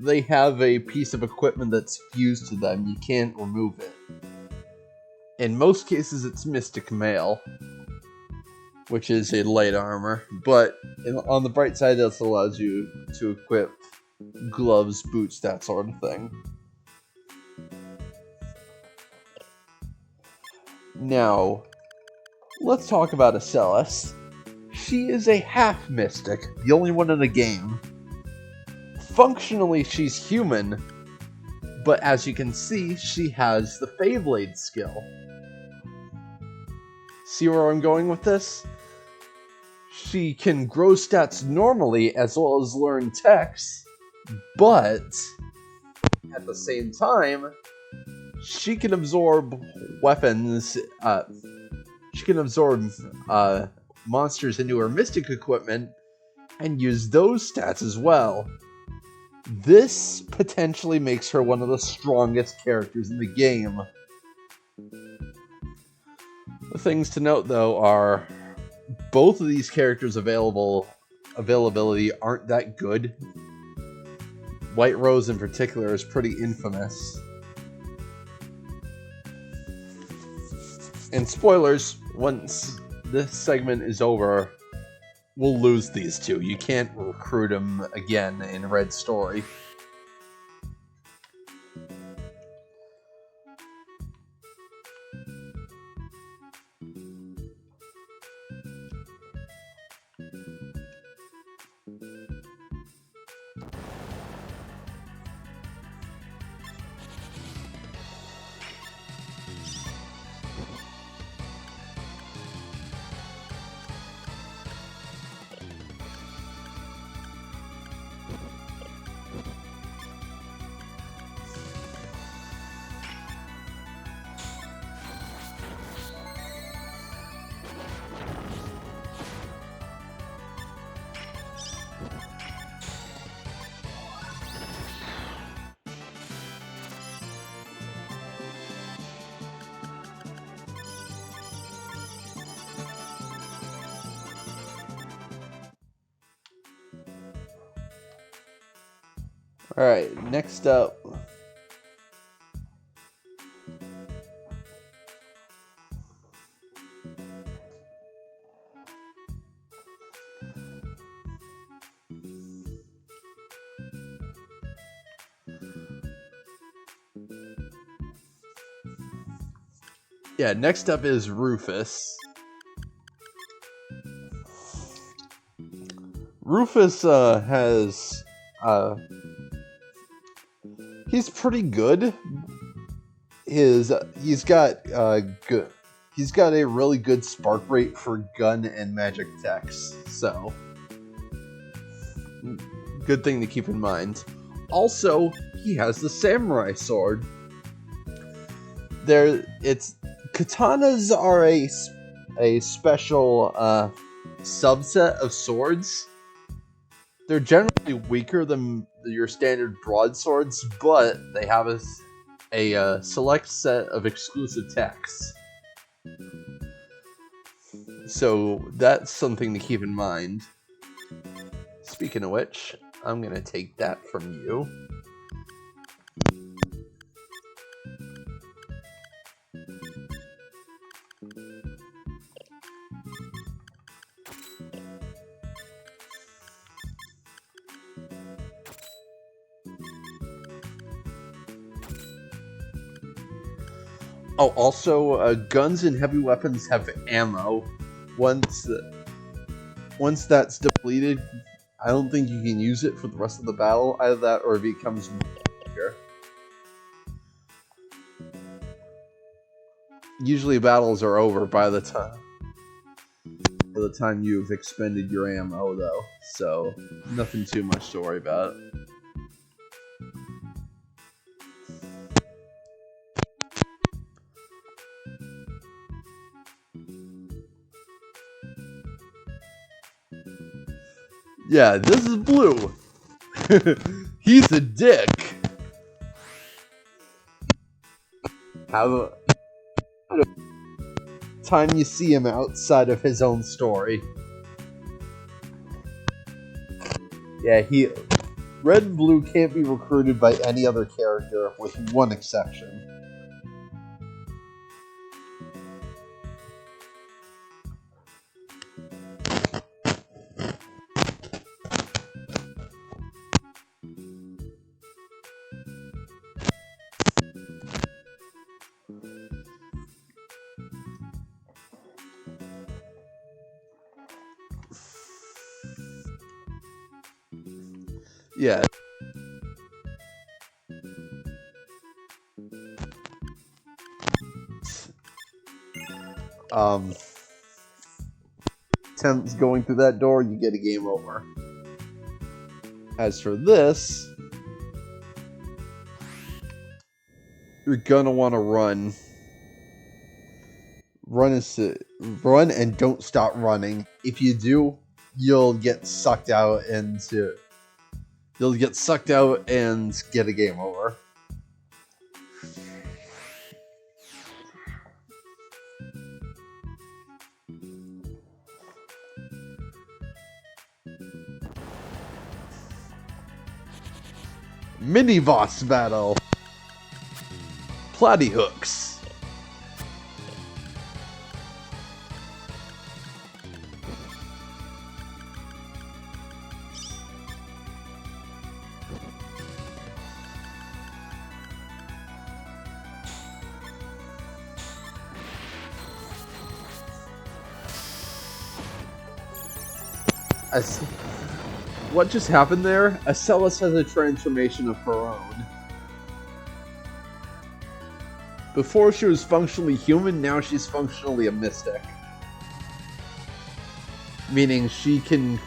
they have a piece of equipment that's fused to them. You can't remove it. In most cases, it's Mystic Mail, which is a light armor, but on the bright side, this allows you to equip gloves, boots, that sort of thing. Now, let's talk about Acellus. She is a half mystic, the only one in the game. Functionally, she's human, but as you can see, she has the Feyblade skill. See where I'm going with this? She can grow stats normally as well as learn text, but at the same time, she can absorb weapons. She can absorb monsters into her mystic equipment and use those stats as well. This potentially makes her one of the strongest characters in the game. The things to note, though, are both of these characters' availability aren't that good. White Rose in particular is pretty infamous. And spoilers, once this segment is over, we'll lose these two. You can't recruit them again in Red Story. Alright, next up. Yeah, next up is Rufus. Rufus has he's pretty good. He's got a really good spark rate for gun and magic attacks. So good thing to keep in mind. Also, he has the samurai sword. Katanas are a special subset of swords. They're generally weaker than your standard broadswords, but they have a select set of exclusive attacks. So that's something to keep in mind. Speaking of which, I'm going to take that from you. Oh, also, guns and heavy weapons have ammo. Once that's depleted, I don't think you can use it for the rest of the battle. Either that, or it becomes weaker. Usually, battles are over by the time you've expended your ammo, though. So, nothing too much to worry about. Yeah, this is Blue. He's a dick. How time you see him outside of his own story. Yeah, Red and Blue can't be recruited by any other character, with one exception. Yeah. Attempts going through that door, you get a game over. As for this, you're gonna want to run. Run and don't stop running. If you do, you'll get sucked out and get a game over. Mini boss battle. Platy hooks. As what just happened there? Acellus has a transformation of her own. Before she was functionally human, now she's functionally a mystic. Meaning she can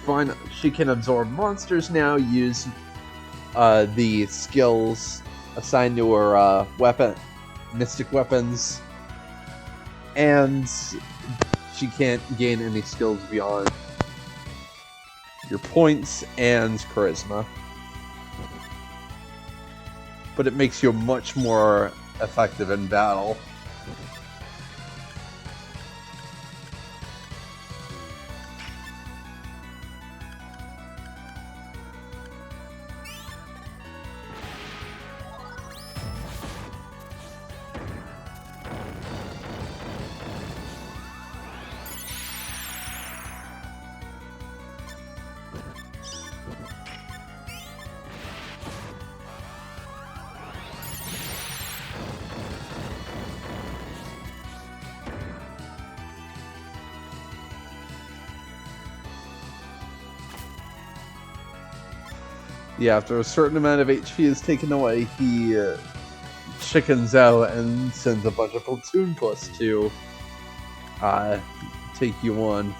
absorb monsters now, use the skills assigned to her mystic weapons, and she can't gain any skills beyond your points and charisma. But it makes you much more effective in battle. Yeah, after a certain amount of HP is taken away, he chickens out and sends a bunch of platoon plus to take you on.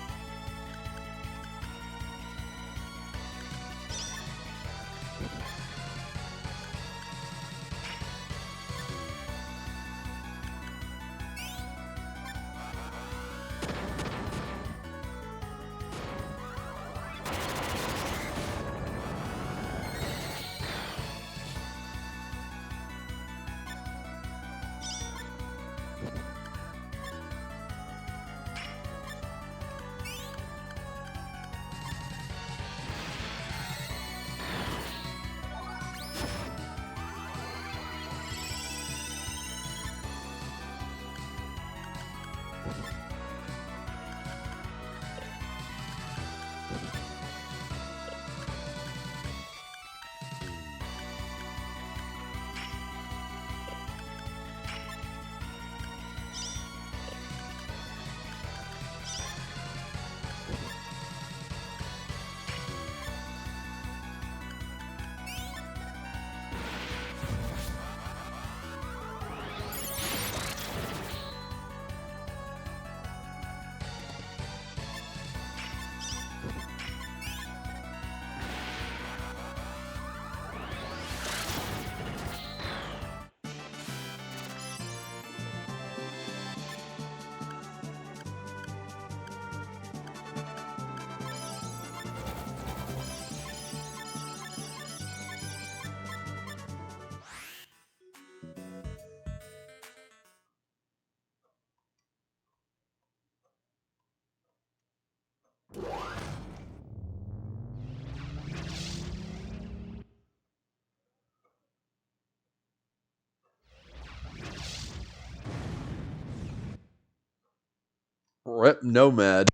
Rip Nomad.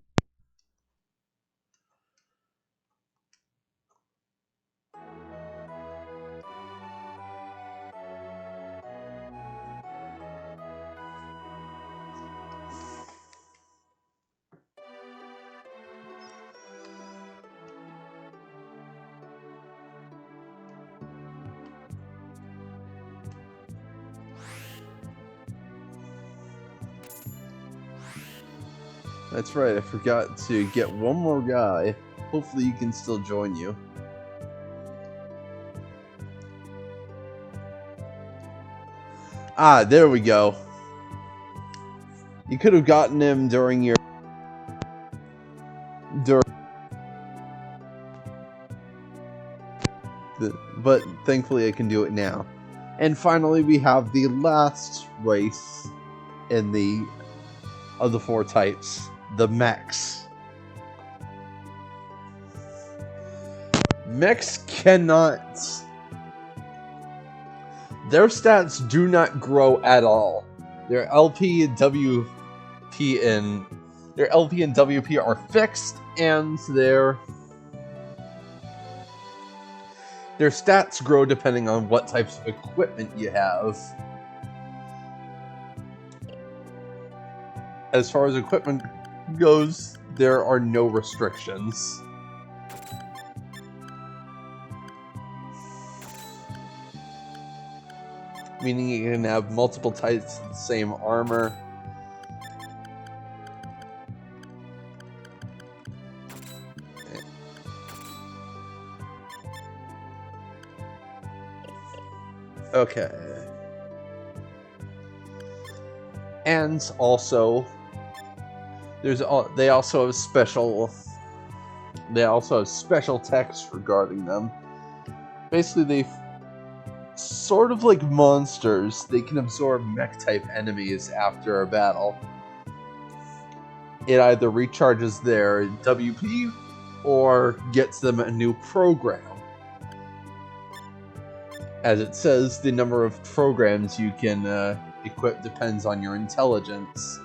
That's right, I forgot to get one more guy. Hopefully he can still join you. Ah, there we go. You could have gotten him during your... But thankfully I can do it now. And finally we have the last race in the... of the four types. The mechs. Mechs cannot... Their stats do not grow at all. Their LP and WP are fixed, and their stats grow depending on what types of equipment you have. As far as equipment goes, there are no restrictions. meaning you can have multiple types of the same armor. Okay. And also, they also have special text regarding them. Basically, they sort of like monsters. They can absorb mech type enemies after a battle. It either recharges their WP or gets them a new program. As it says, the number of programs you can equip depends on your intelligence,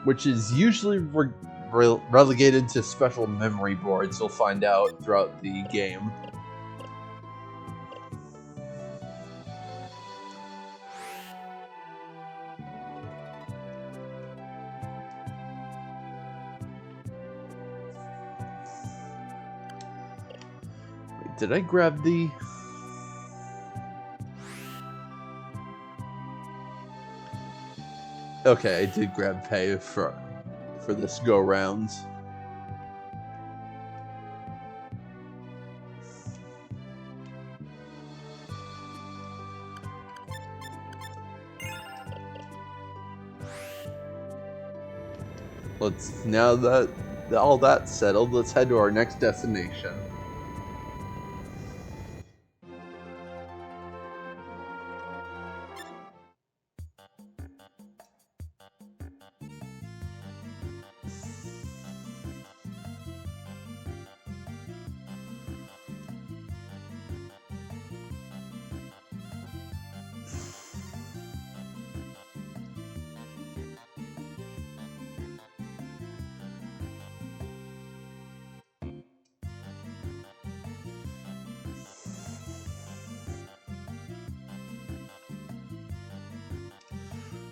which is usually relegated to special memory boards you'll find out throughout the game. Wait, did I grab the... Okay, I did grab pay for this go-round. Now that all that's settled, let's head to our next destination.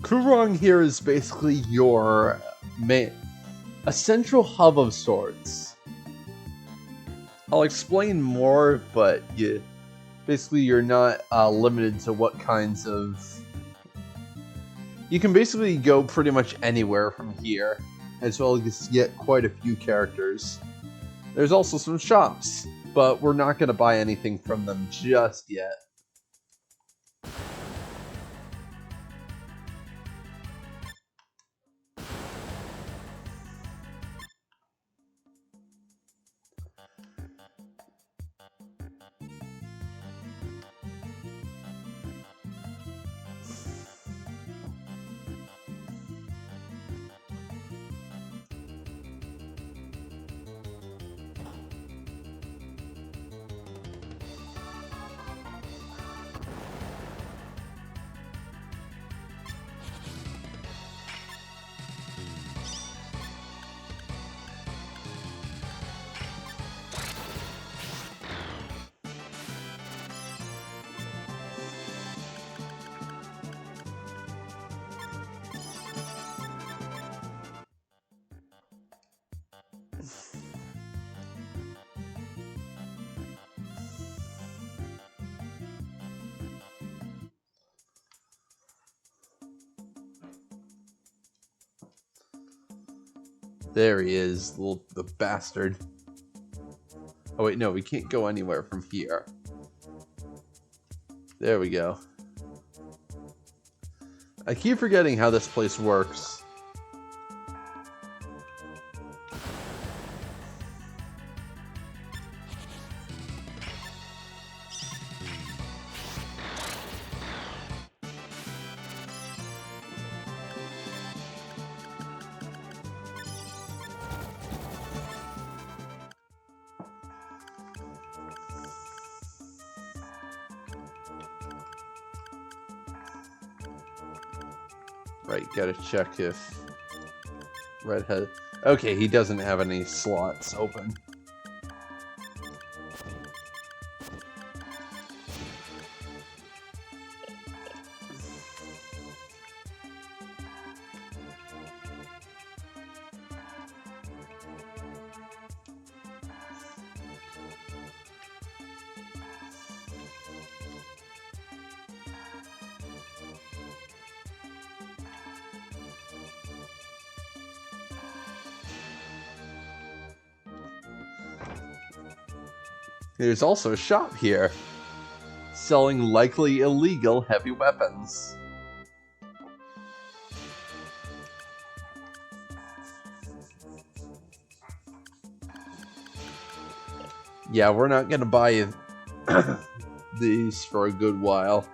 Kurong here is basically your a central hub of sorts. I'll explain more, but you're not limited to what kinds of... You can basically go pretty much anywhere from here, as well as get quite a few characters. There's also some shops, but we're not going to buy anything from them just yet. There he is, the bastard. Oh wait, no, we can't go anywhere from here. There we go. I keep forgetting how this place works. Right, gotta check if Redhead... Okay, he doesn't have any slots open. There's also a shop here, selling likely illegal heavy weapons. Yeah, we're not gonna buy these for a good while.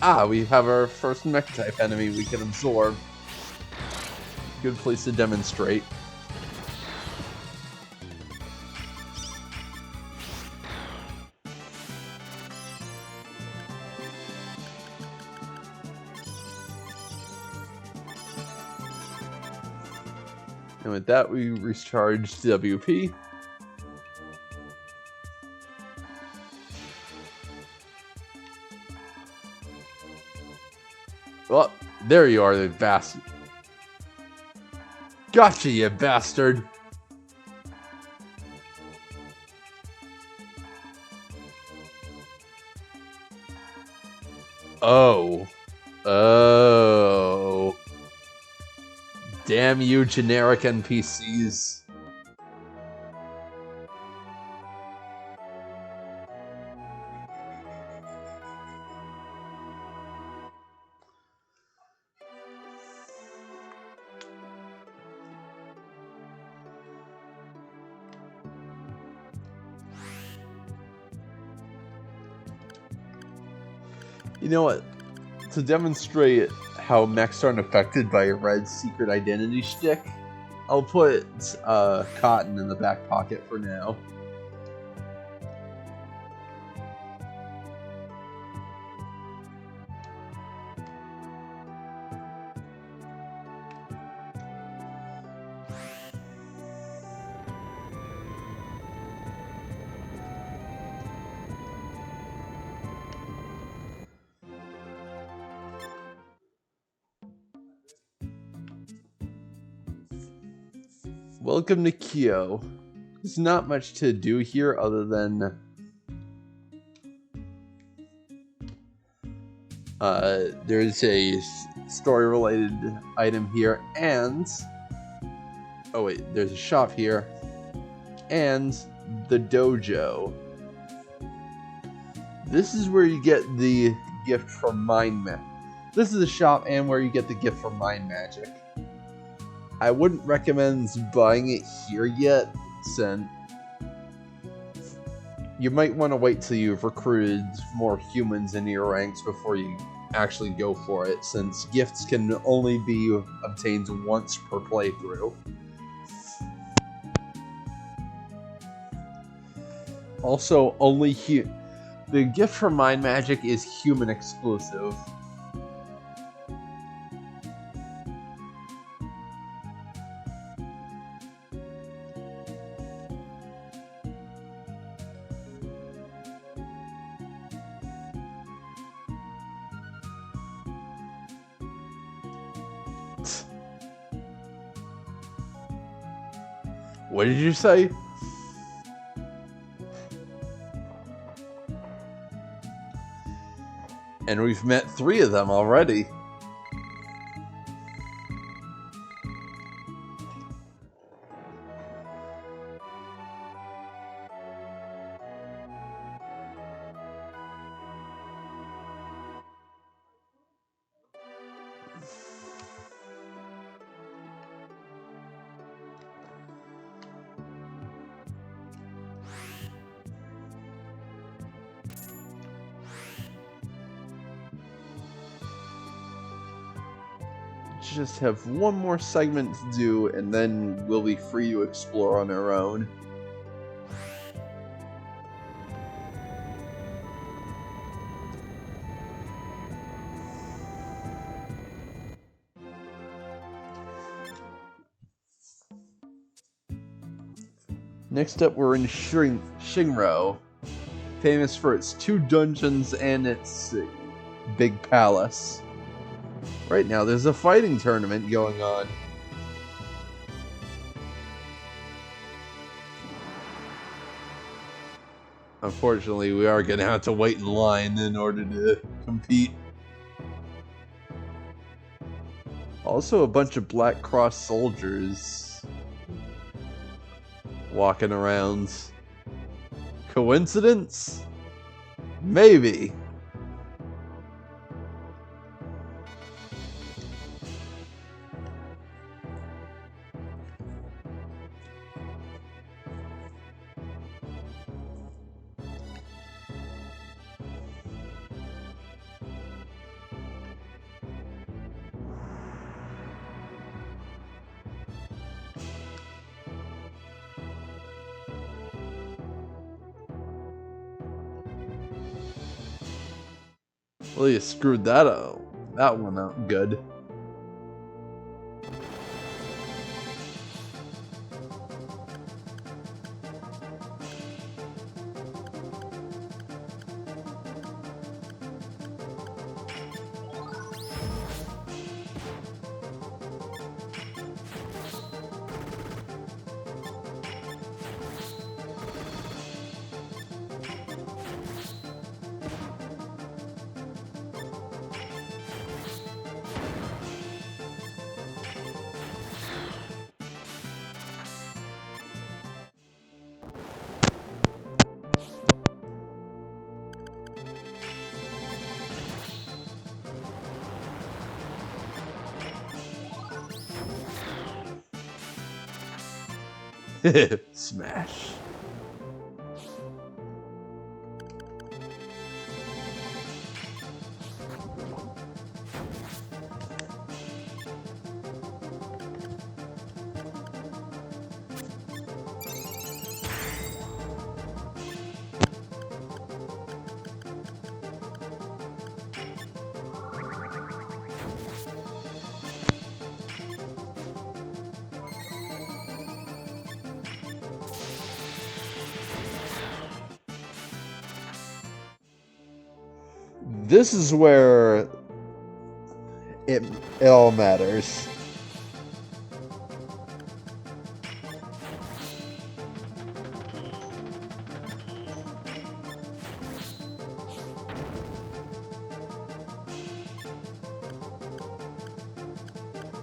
Ah, we have our first mech-type enemy we can absorb. Good place to demonstrate. And with that, we recharge WP. Well, there you are, you bastard. Gotcha, you bastard. Oh. Oh. Damn you, generic NPCs. You know what? To demonstrate how mechs aren't affected by a red secret identity shtick, I'll put Cotton in the back pocket for now. Welcome to Kyo. There's not much to do here other than there's a story-related item here, and oh wait, there's a shop here, and the dojo. This is where you get the gift from Mind Magic. This is a shop and where you get the gift from Mind Magic. I wouldn't recommend buying it here yet, since you might want to wait till you've recruited more humans into your ranks before you actually go for it, since gifts can only be obtained once per playthrough. Also, the gift from Mind Magic is human exclusive. What did you say? And we've met 3 of them already. Just have one more segment to do, and then we'll be free to explore on our own. Next up, we're in Shinro, famous for its 2 dungeons and its big palace. Right now, there's a fighting tournament going on. Unfortunately, we are going to have to wait in line in order to compete. Also, a bunch of Black Cross soldiers walking around. Coincidence? Maybe. Well, you screwed that up. That one out good. Smash. This is where it all matters.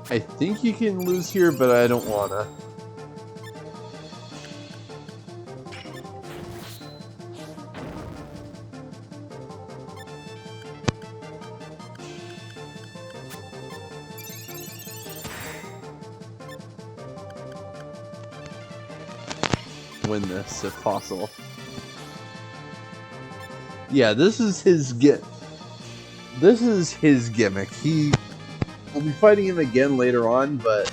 I think you can lose here, but I don't wanna. Win this if possible. Yeah, this is his This is his gimmick. We'll be fighting him again later on, but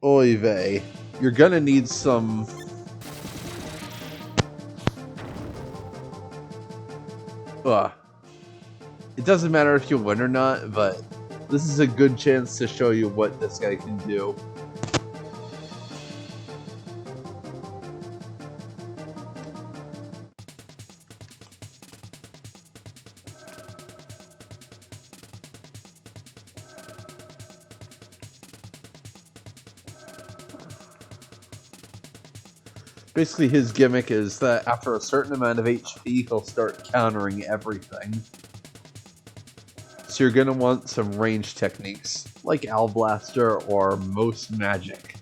oy vey, you're gonna need some. It doesn't matter if you win or not, but this is a good chance to show you what this guy can do. Basically, his gimmick is that after a certain amount of HP, he'll start countering everything. So you're gonna want some range techniques, like Owl Blaster or Most Magic.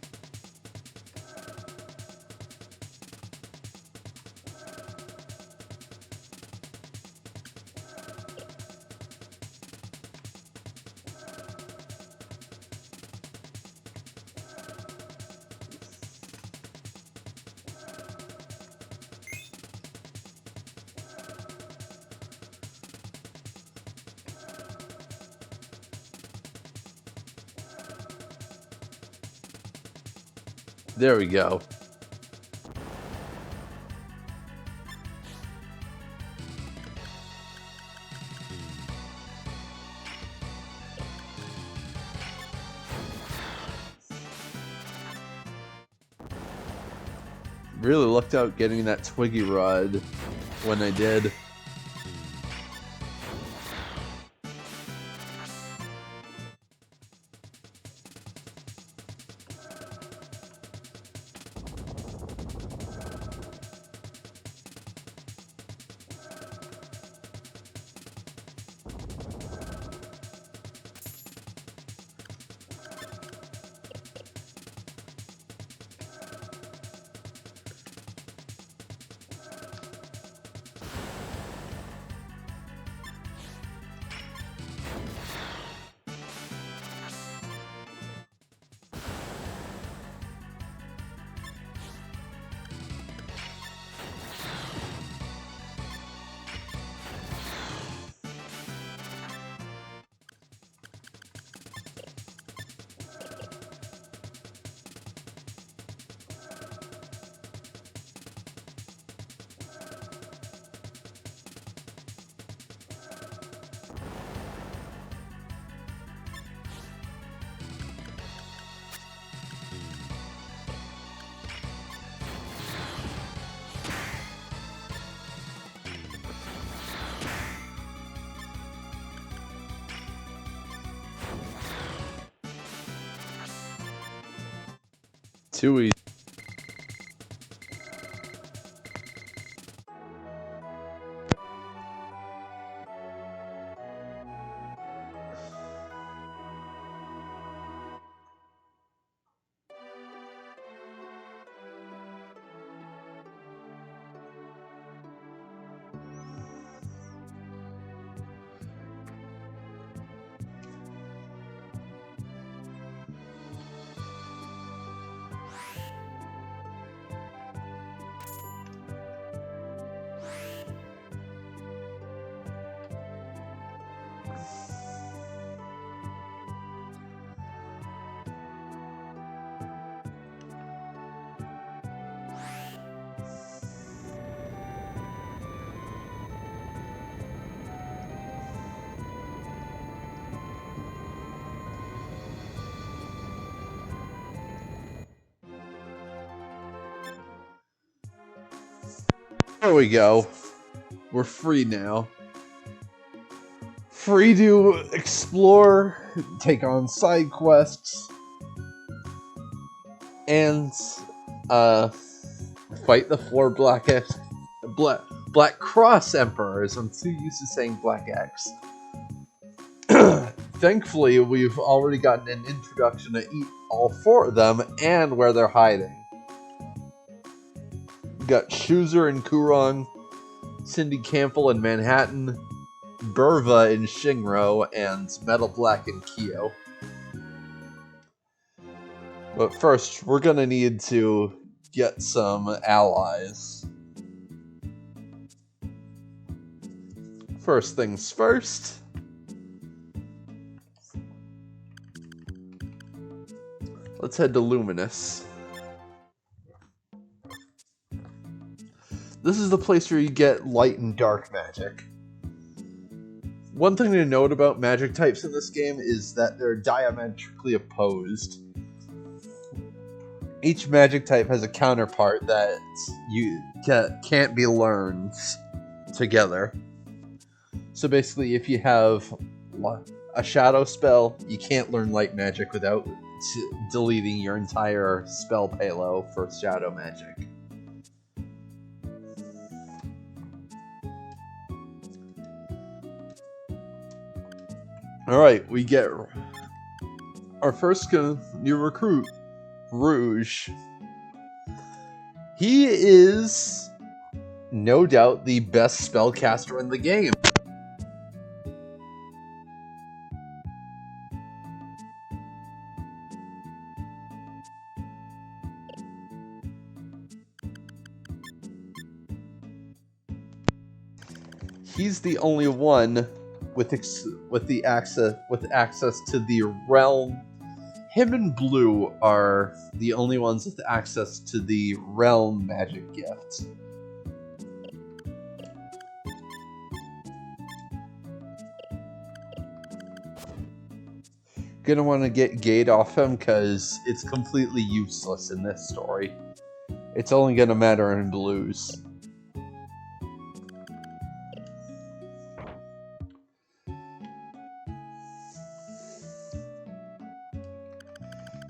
There we go. Really lucked out getting that Twiggy Rod when I did. Too easy. There we go. We're free now. Free to explore, take on side quests, and fight the four Black Cross Emperors. I'm too used to saying Black X. Thankfully, we've already gotten an introduction to all four of them and where they're hiding. We got Shuzer in Kurong, Cindy Campbell in Manhattan, Burva in Shinro, and Metal Black in Kyo. But first, we're gonna need to get some allies. First things first. Let's head to Luminous. This is the place where you get light and dark magic. One thing to note about magic types in this game is that they're diametrically opposed. Each magic type has a counterpart that you can't be learned together. So basically, if you have a shadow spell, you can't learn light magic without deleting your entire spell payload for shadow magic. Alright, we get our first new recruit, Rouge. He is no doubt the best spellcaster in the game. He's the only one with access to the realm. Him and Blue are the only ones with access to the realm magic gift. Gonna want to get Gate off him because it's completely useless in this story. It's only gonna matter in Blue's.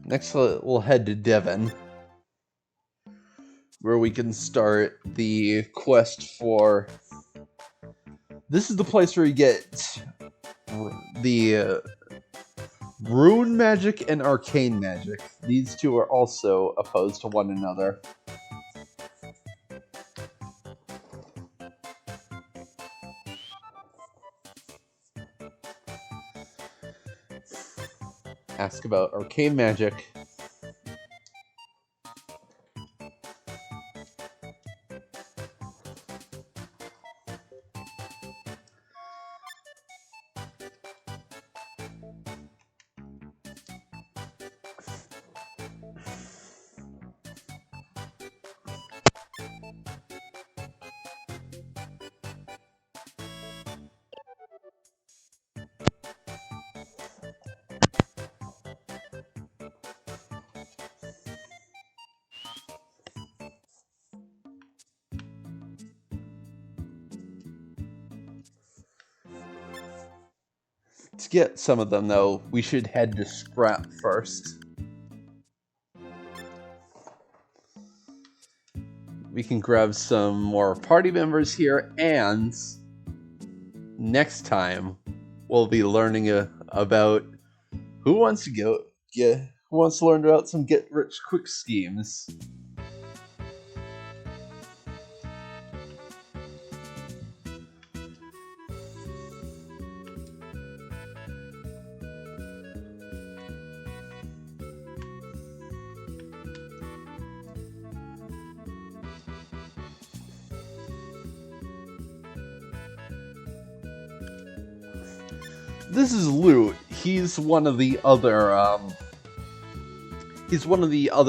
Next, we'll head to Devon, where we can start the quest for... This is the place where you get the rune magic and arcane magic. These two are also opposed to one another. Ask about arcane magic. To get some of them, though, we should head to Scrap first. we can grab some more party members here, and next time we'll be learning about who wants to learn about some get-rich-quick schemes. This is Loot. He's one of the other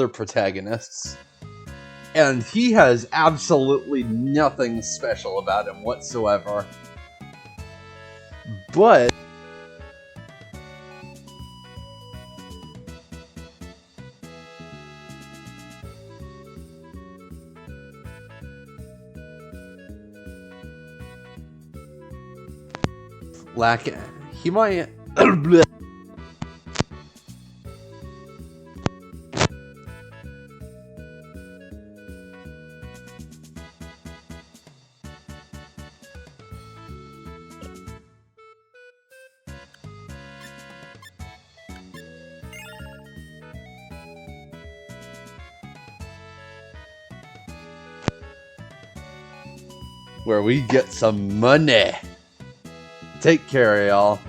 protagonists, and he has absolutely nothing special about him whatsoever. But he might where we get some money. Take care, y'all.